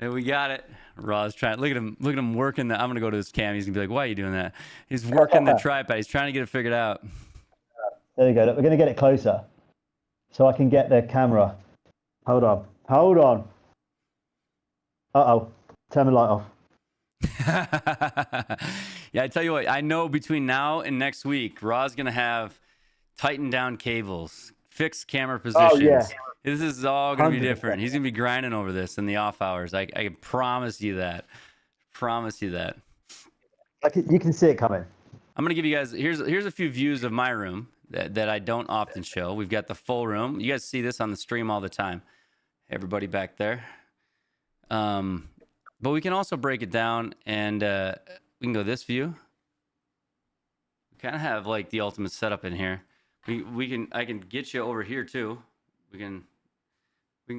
And we got it. Raw's trying. Look at him working the. I'm gonna go to his cam. He's gonna be like, "Why are you doing that?" He's working the tripod. He's trying to get it figured out. There you go. We're gonna get it closer, so I can get the camera. Hold on. Uh-oh. Turn the light off. Yeah, I tell you what, I know between now and next week, Raw's going to have tightened down cables, fixed camera positions. Oh, yeah. This is all going to be 100%. different. He's going to be grinding over this in the off hours. I can promise you that. You can see it coming. I'm going to give you guys, here's a few views of my room that I don't often show. We've got the full room. You guys see this on the stream all the time. Everybody back there. But we can also break it down, and we can go this view. We kind of have like the ultimate setup in here. I can get you over here too. We can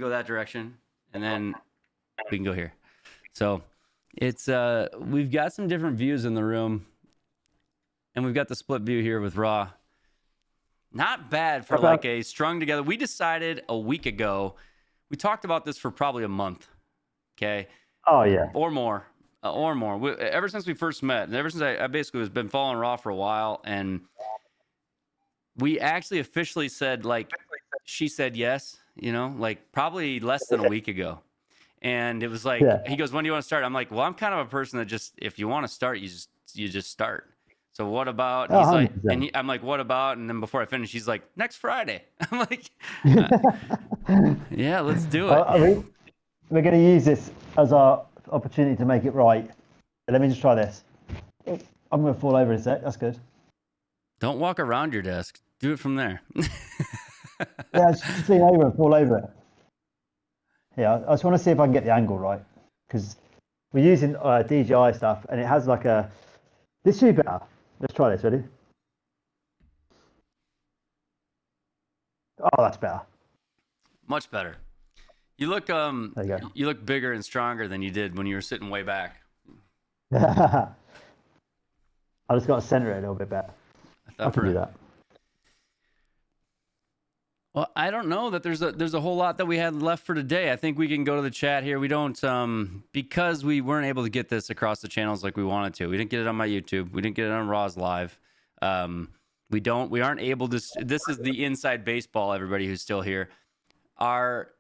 go that direction, and then we can go here. So it's we've got some different views in the room, and we've got the split view here with Raw. Not bad for like a strung together. We decided a week ago. We talked about this for probably a month. Okay. Oh yeah. Or more. Ever since we first met, and ever since I basically been following Raw for a while, and we actually officially said, like, she said yes, like probably less than a week ago. And it was like, He goes, "When do you want to start?" I'm like, well, I'm kind of a person that just, if you want to start, you just start. So what about? He's like, I'm like, what about? And then before I finish, he's like, next Friday. I'm like, yeah, let's do it. We're going to use this as our opportunity to make it right. Let me just try this. I'm going to fall over in a sec. That's good. Don't walk around your desk. Do it from there. Yeah, just lean over and fall over it. Yeah, I just want to see if I can get the angle right, because we're using DJI stuff, and it has like a. This should be better. Let's try this. Ready? Oh, that's better. Much better. You look there you go. You look bigger and stronger than you did when you were sitting way back. I just got to center it a little bit better. I can do that. Well, I don't know that there's a whole lot that we had left for today. I think we can go to the chat here. We don't because we weren't able to get this across the channels like we wanted to. We didn't get it on my YouTube. We didn't get it on Raw's Live. We aren't able to. This is the inside baseball. Everybody who's still here, our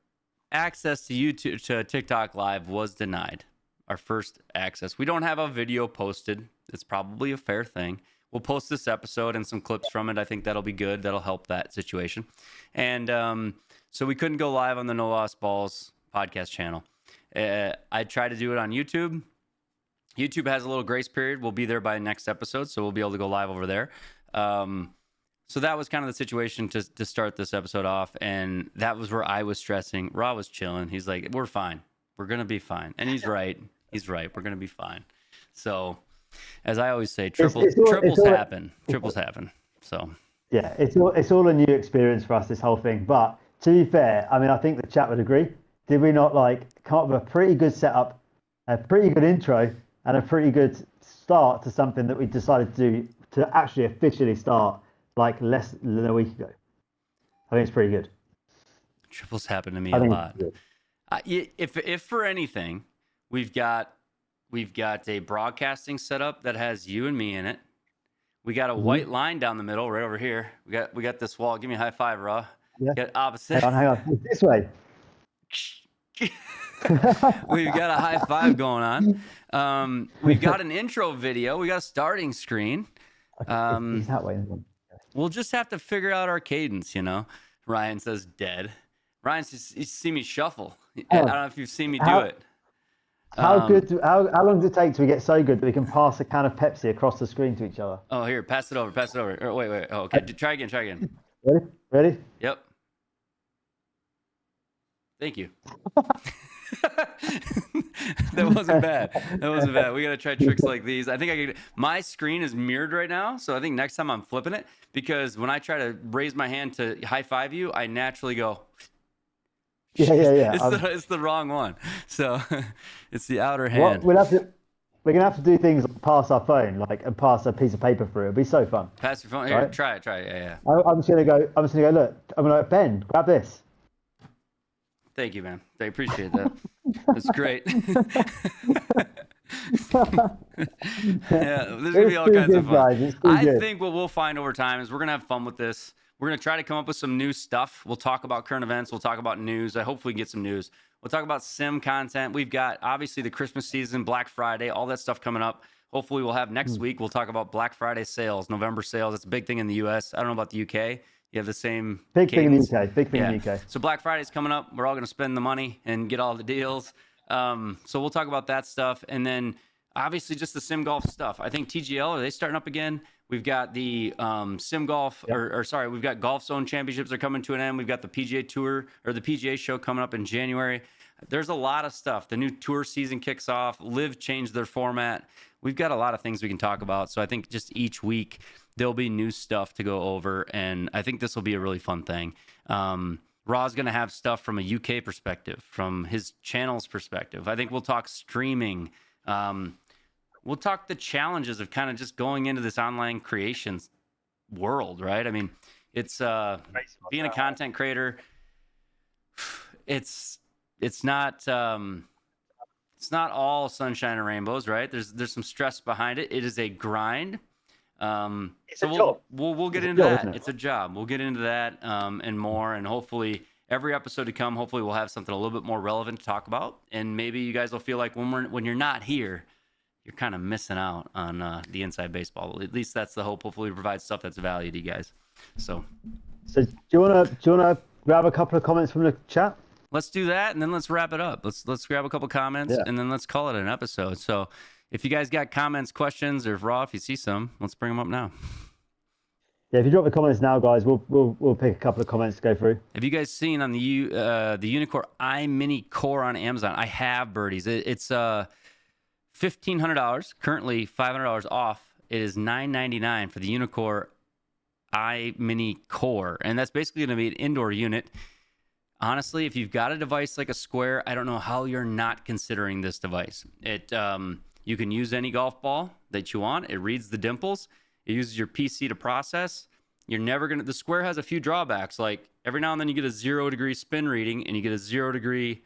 access to YouTube to TikTok Live was denied. Our first access. We don't have a video posted. It's probably a fair thing. We'll post this episode and some clips from it. I think that'll be good. That'll help that situation. And so we couldn't go live on the No Lost Balls podcast channel. I tried to do it on YouTube. YouTube has a little grace period. We'll be there by next episode, so we'll be able to go live over there. So that was kind of the situation to start this episode off, and that was where I was stressing. Raw was chilling. He's like, "We're fine. We're gonna be fine," and he's right. He's right. We're gonna be fine. So, as I always say, triples happen. Triples happen. So yeah, it's all a new experience for us, this whole thing. But to be fair, I mean, I think the chat would agree. did we not like come up with a pretty good setup, a pretty good intro, and a pretty good start to something that we decided to do to actually officially start like less than a week ago? I think it's pretty good. Triples happen to me I a think lot. If for anything, we've got a broadcasting setup that has you and me in it. We got a white line down the middle right over here. We got this wall. Give me a high five, Raw. Yeah. Get opposite. Hang on. This way. We've got a high five going on. We've got an intro video. We got a starting screen. Okay, he's that way. We'll just have to figure out our cadence, you know. Ryan says dead. Ryan, you see me shuffle. I don't know if you've seen me do it. How long does it take till we get so good that we can pass a can of Pepsi across the screen to each other? Oh, here, pass it over. Oh, wait. Oh, okay, try again. Ready? Yep. Thank you. That wasn't bad. We gotta try tricks like these. I think I could. My screen is mirrored right now, so I think next time I'm flipping it, because when I try to raise my hand to high five you, I naturally go. Yeah. It's the wrong one. So it's the outer hand. We're gonna have to do things like pass our phone, like, and pass a piece of paper through. It'll be so fun. Pass your phone. Here, right? Try it. Yeah. I'm just gonna go. Look. I'm gonna like, Ben, grab this. Thank you, man. I appreciate that. That's great. Yeah, there's gonna be all kinds of fun. I think what we'll find over time is we're gonna have fun with this. We're gonna try to come up with some new stuff. We'll talk about current events. We'll talk about news. I hopefully get some news. We'll talk about sim content. We've got obviously the Christmas season, Black Friday, all that stuff coming up. Hopefully we'll have next week. We'll talk about Black Friday sales, November sales. It's a big thing in the US. I don't know about the UK. You have the same big cadence. thing in the UK. Big thing in the UK. So Black Friday's coming up. We're all going to spend the money and get all the deals. So we'll talk about that stuff, and then obviously just the sim golf stuff. I think TGL, are they starting up again? We've got the sim golf, we've got Golf Zone Championships are coming to an end. We've got the PGA Tour or the PGA Show coming up in January. There's a lot of stuff. The new tour season kicks off. Live changed their format. We've got a lot of things we can talk about. So I think just each week there'll be new stuff to go over, and I think this will be a really fun thing. Raw's going to have stuff from a UK perspective, from his channel's perspective. I think we'll talk streaming. We'll talk the challenges of kind of just going into this online creations world, right? I mean, it's being a content creator. It's not all sunshine and rainbows, right? There's some stress behind it. It is a grind. It's a job. We'll get into that. It's a job. We'll get into that and more, and hopefully every episode to come, hopefully we'll have something a little bit more relevant to talk about, and maybe you guys will feel like when you're not here, you're kind of missing out on the inside baseball. At least that's the hope. Hopefully we provide stuff that's of value to you guys. So do you wanna grab a couple of comments from the chat? Let's do that, and then let's wrap it up. Let's grab a couple comments, and then let's call it an episode. So if you guys got comments, questions, or if you see some, let's bring them up now. Yeah, if you drop the comments now, guys, we'll pick a couple of comments to go through. Have you guys seen on the Unicore iMini Core on Amazon? I have, birdies. It's $1,500, currently $500 off. It is $999 for the Unicore iMini Core, and that's basically going to be an indoor unit. Honestly, if you've got a device like a Square, I don't know how you're not considering this device. You can use any golf ball that you want. It reads the dimples. It uses your PC to process. The Square has a few drawbacks. Like every now and then you get a 0-degree spin reading and you get a 0-degree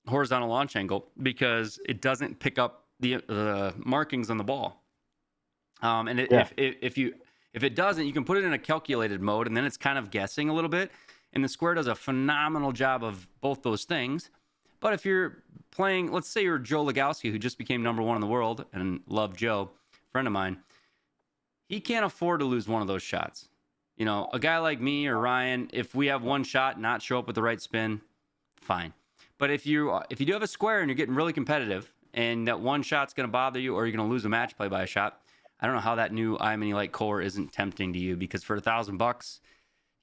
horizontal launch angle because it doesn't pick up the markings on the ball. If it doesn't, you can put it in a calculated mode, and then it's kind of guessing a little bit. And the Square does a phenomenal job of both those things. But if you're playing, let's say you're Joe Legowski, who just became #1 in the world, and love Joe, friend of mine, he can't afford to lose one of those shots. You know, a guy like me or Ryan, if we have one shot not show up with the right spin, fine. But if you do have a Square and you're getting really competitive, and that one shot's going to bother you, or you're going to lose a match play by a shot, I don't know how that new iMini Lite Core isn't tempting to you, because for $1,000,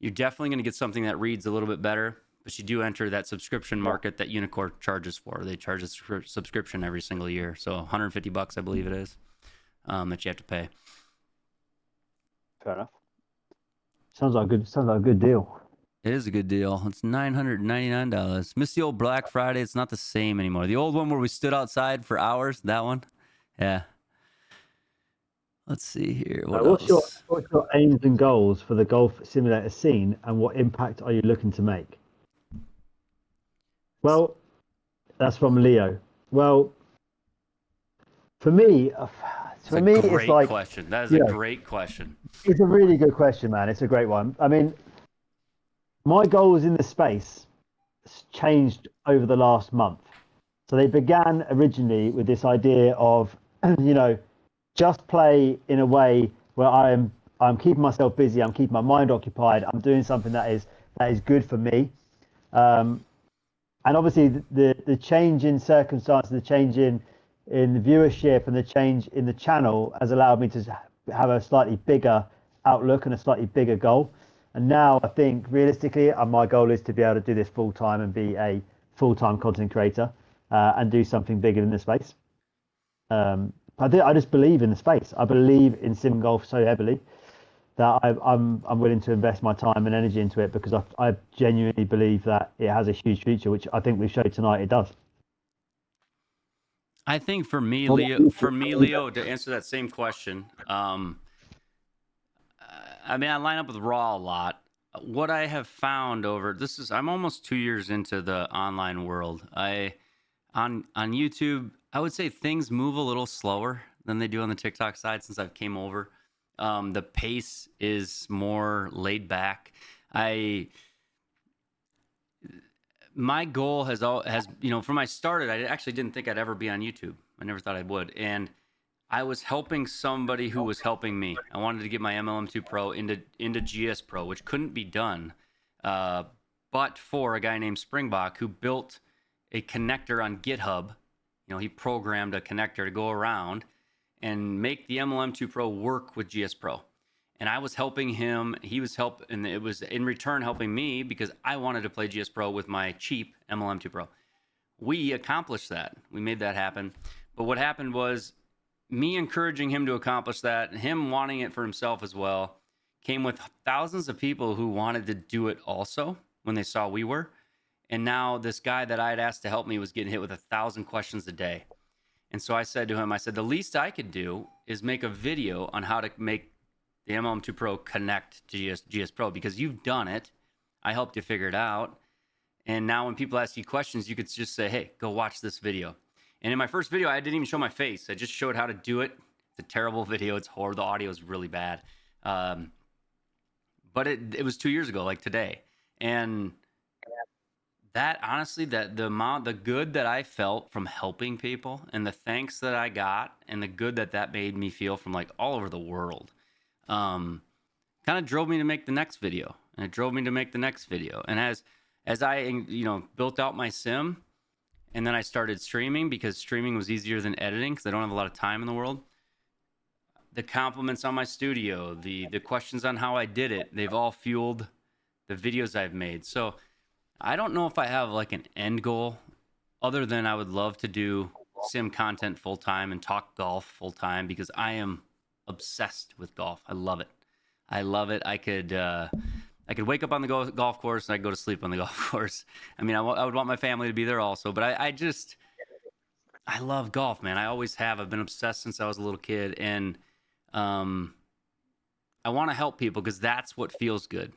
you're definitely going to get something that reads a little bit better, but you do enter that subscription market that Unicore charges for. They charge a subscription every single year. So $150, I believe it is, that you have to pay. Fair enough. Sounds like a good deal. It is a good deal. It's $999. Miss the old Black Friday. It's not the same anymore. The old one where we stood outside for hours, that one. Yeah. Let's see here. What else? What's your aims and goals for the golf simulator scene, and what impact are you looking to make? Well, that's from Leo. Well, for me, It's a great question. That is a great question. It's a really good question, man. It's a great one. I mean, my goals in the space changed over the last month. So they began originally with this idea of, just play in a way where I'm keeping myself busy, I'm keeping my mind occupied, I'm doing something that is good for me. And obviously the change in circumstances, the change in the viewership and the change in the channel has allowed me to have a slightly bigger outlook and a slightly bigger goal. And now I think realistically, my goal is to be able to do this full time and be a full-time content creator and do something bigger in the space. I just believe in the space. I believe in sim golf so heavily that I'm willing to invest my time and energy into it because I genuinely believe that it has a huge future, which I think we showed tonight it does. I think for me, Leo, to answer that same question, I line up with RRaw a lot. What I have found I'm almost 2 years into the online world. On YouTube, I would say things move a little slower than they do on the TikTok side since I've came over. The pace is more laid back. My goal has from I started, I actually didn't think I'd ever be on YouTube. I never thought I would. And I was helping somebody who was helping me. I wanted to get my MLM2 Pro into GS Pro, which couldn't be done, but for a guy named Springbok who built a connector on GitHub. He programmed a connector to go around and make the MLM2 Pro work with GS Pro. And I was helping him. He was and it was in return helping me because I wanted to play GS Pro with my cheap MLM2 Pro. We accomplished that. We made that happen. But what happened was me encouraging him to accomplish that, and him wanting it for himself as well, came with thousands of people who wanted to do it also when they saw we were. And now this guy that I had asked to help me was getting hit with 1,000 questions a day. And so I said to him, the least I could do is make a video on how to make the MLM2 Pro connect to GS Pro because you've done it. I helped you figure it out. And now when people ask you questions, you could just say, hey, go watch this video. And in my first video, I didn't even show my face. I just showed how to do it. It's a terrible video. It's horrible. The audio is really bad. But it was 2 years ago, like today. And that honestly, the good that I felt from helping people and the thanks that I got and the good that made me feel from like all over the world, kind of drove me to make the next video, and it drove me to make the next video. And as I, built out my sim, and then I started streaming because streaming was easier than editing because I don't have a lot of time in the world. The compliments on my studio, the questions on how I did it, they've all fueled the videos I've made. So I don't know if I have like an end goal other than I would love to do sim content full time and talk golf full time because I am obsessed with golf. I love it. I could wake up on the golf course and I could go to sleep on the golf course. I mean, I would want my family to be there also, but I love golf, man. I always have. I've been obsessed since I was a little kid, and I want to help people because that's what feels good.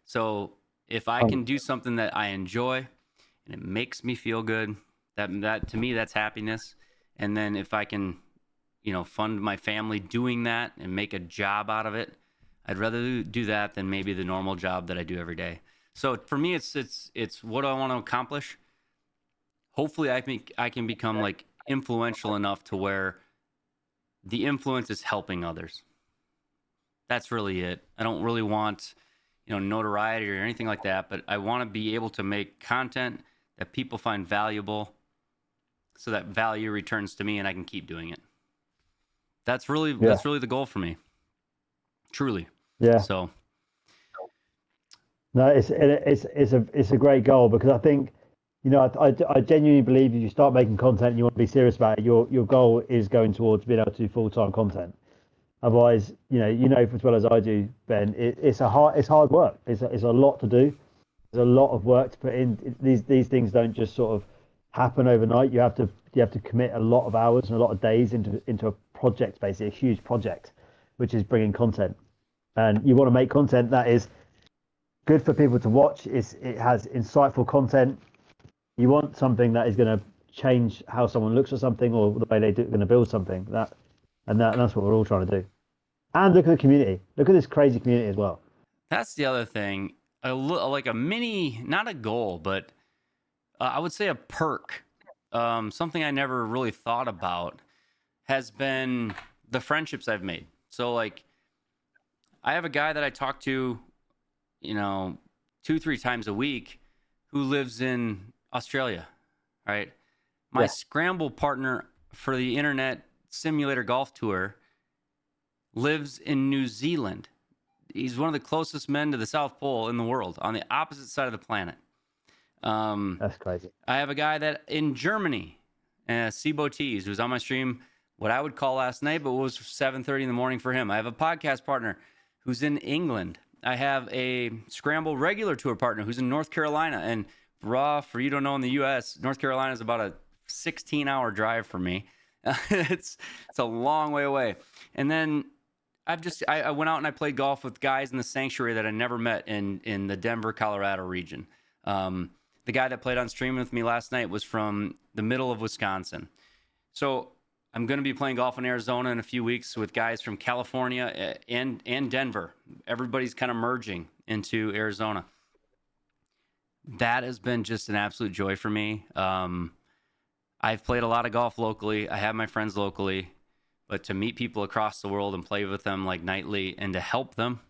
So if I can do something that I enjoy and it makes me feel good, that to me, that's happiness. And then if I can, fund my family doing that and make a job out of it, I'd rather do that than maybe the normal job that I do every day. So for me, it's what do I want to accomplish? Hopefully I can become like influential enough to where the influence is helping others. That's really it. I don't really want, notoriety or anything like that, but I want to be able to make content that people find valuable so that value returns to me and I can keep doing it. That's really the goal for me. Truly. Yeah. So no, it's a great goal because I think, I genuinely believe if you start making content and you want to be serious about it, your goal is going towards being able to do full-time content. Otherwise, as well as I do, Ben, it's hard work. It's a lot to do. There's a lot of work to put in. These things don't just sort of happen overnight. You have to commit a lot of hours and a lot of days into a project, basically a huge project, which is bringing content. And you want to make content that is good for people to watch. It has insightful content. You want something that is going to change how someone looks at something or the way they're going to build something. And that's what we're all trying to do. And look at the community. Look at this crazy community as well. That's the other thing. Like a mini, not a goal, but I would say a perk. Something I never really thought about has been the friendships I've made. So like, I have a guy that I talk to, 2-3 times a week who lives in Australia, right? My scramble partner for the Internet Simulator Golf Tour lives in New Zealand. He's one of the closest men to the South Pole in the world, on the opposite side of the planet. That's crazy. I have a guy that in Germany, Sibo Tees, who's on my stream, what I would call last night, but was 7:30 in the morning for him. I have a podcast partner who's in England. I have a Scramble regular tour partner who's in North Carolina. And RRaw, for you don't know, in the U.S., North Carolina is about a 16-hour drive for me. It's a long way away. And then I went out and I played golf with guys in the sanctuary that I never met in the Denver, Colorado region. The guy that played on stream with me last night was from the middle of Wisconsin. So I'm going to be playing golf in Arizona in a few weeks with guys from California and Denver. Everybody's kind of merging into Arizona. That has been just an absolute joy for me. I've played a lot of golf locally. I have my friends locally. But to meet people across the world and play with them like nightly and to help them,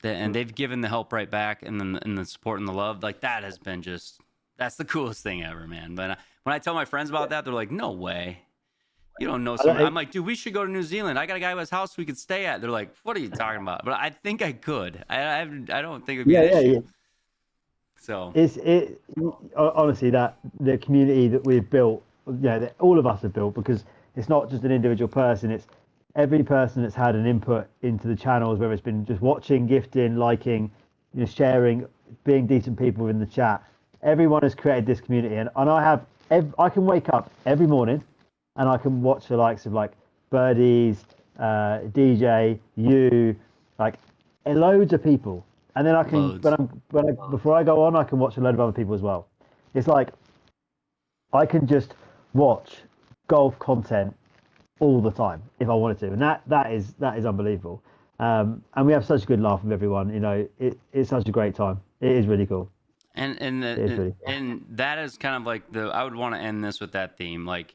and they've given the help right back and the support and the love, like that has been that's the coolest thing ever, man. But when I tell my friends about that, they're like, no way. You don't know someone. I'm like, dude, we should go to New Zealand. I got a guy whose house we could stay at. They're like, what are you talking about? But I think I could. I don't think it would be an issue. Yeah. So honestly, that the community that we've built, that all of us have built, because it's not just an individual person, it's every person that's had an input into the channels, whether it's been just watching, gifting, liking, sharing, being decent people in the chat. Everyone has created this community, and I can wake up every morning and I can watch the likes of like Birdies, DJ, you, like loads of people. And then I can, before I go on, I can watch a load of other people as well. It's like I can just watch golf content all the time if I wanted to, and that is unbelievable. And we have such a good laugh with everyone. It's such a great time. It is really cool. And that is kind of like I would want to end this with that theme. Like,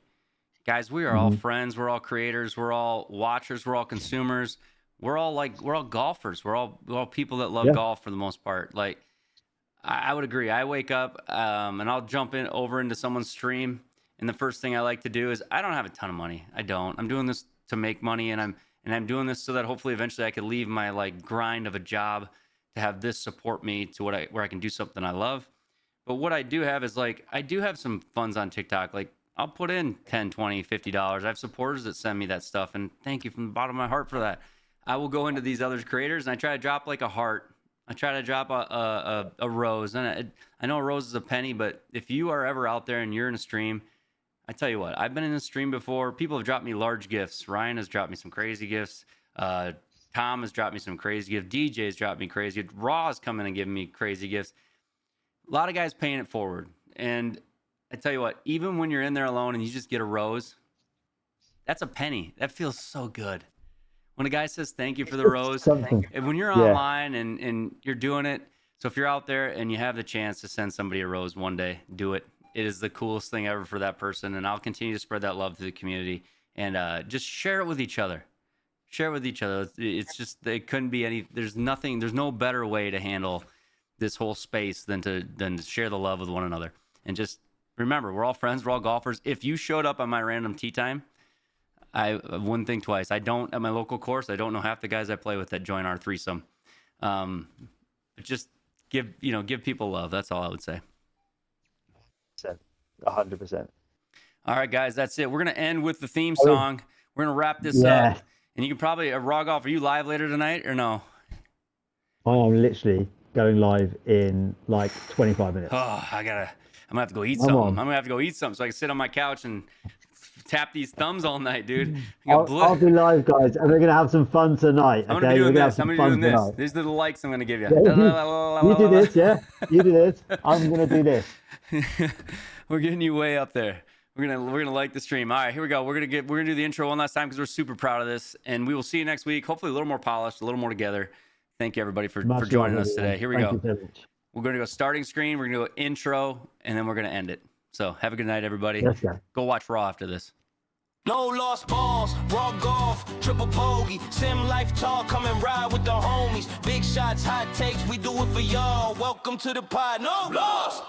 guys, we are all friends. We're all creators. We're all watchers. We're all consumers. We're all golfers. We're all people that love golf for the most part. Like, I would agree. I wake up and I'll jump over into someone's stream, and the first thing I like to do is, I don't have a ton of money. I don't. I'm doing this to make money, and I'm doing this so that hopefully eventually I could leave my like grind of a job to have this support me to where I can do something I love. But what I do have is like, I do have some funds on TikTok. Like, I'll put in $10, $20, $50. I have supporters that send me that stuff, and thank you from the bottom of my heart for that. I will go into these other creators and I try to drop like a heart. I try to drop a rose. And I know a rose is a penny, but if you are ever out there and you're in a stream, I tell you what, I've been in a stream before. People have dropped me large gifts. Ryan has dropped me some crazy gifts. Tom has dropped me some crazy gifts. DJ's dropped me crazy gifts. RRaw has come in and given me crazy gifts. A lot of guys paying it forward. And I tell you what, even when you're in there alone and you just get a rose, that's a penny. That feels so good. When a guy says thank you for the rose, and when you're online and you're doing it, so if you're out there and you have the chance to send somebody a rose one day, do it. It is the coolest thing ever for that person, and I'll continue to spread that love to the community, and just share it with each other. Share it with each other. It's just, it couldn't be there's no better way to handle this whole space than to share the love with one another. And just remember, we're all friends, we're all golfers. If you showed up on my random tee time, I wouldn't think twice. At my local course, I don't know half the guys I play with that join our threesome. Just give people love. That's all I would say. 100%. All right, guys, that's it. We're gonna end with the theme song. We're gonna wrap this up, and you can probably RRaw Golf. Are you live later tonight or no? I am literally going live in like 25 minutes. Oh, I'm gonna have to go eat Come something. on. I'm gonna have to go eat something so I can sit on my couch and tap these thumbs all night, dude. I'll be live, guys, and we're gonna have some fun tonight. I'm Okay, gonna be doing we're gonna this. have I'm some gonna be fun doing this. tonight. These are the likes I'm gonna give you. You do this, yeah. You do this. I'm gonna do this. We're getting you way up there. We're gonna like the stream. All right, here we go. We're gonna do the intro one last time because we're super proud of this, and we will see you next week. Hopefully, a little more polished, a little more together. Thank you everybody for Much joining love, us everyone. today. Here we Thank go. you so much. We're gonna go starting screen. We're gonna go intro, and then we're gonna end it. So have a good night, everybody. Let's go. Go watch Raw after this. No lost balls, raw golf, triple bogey, sim life talk, come and ride with the homies. Big shots, hot takes, we do it for y'all. Welcome to the pod. No lost.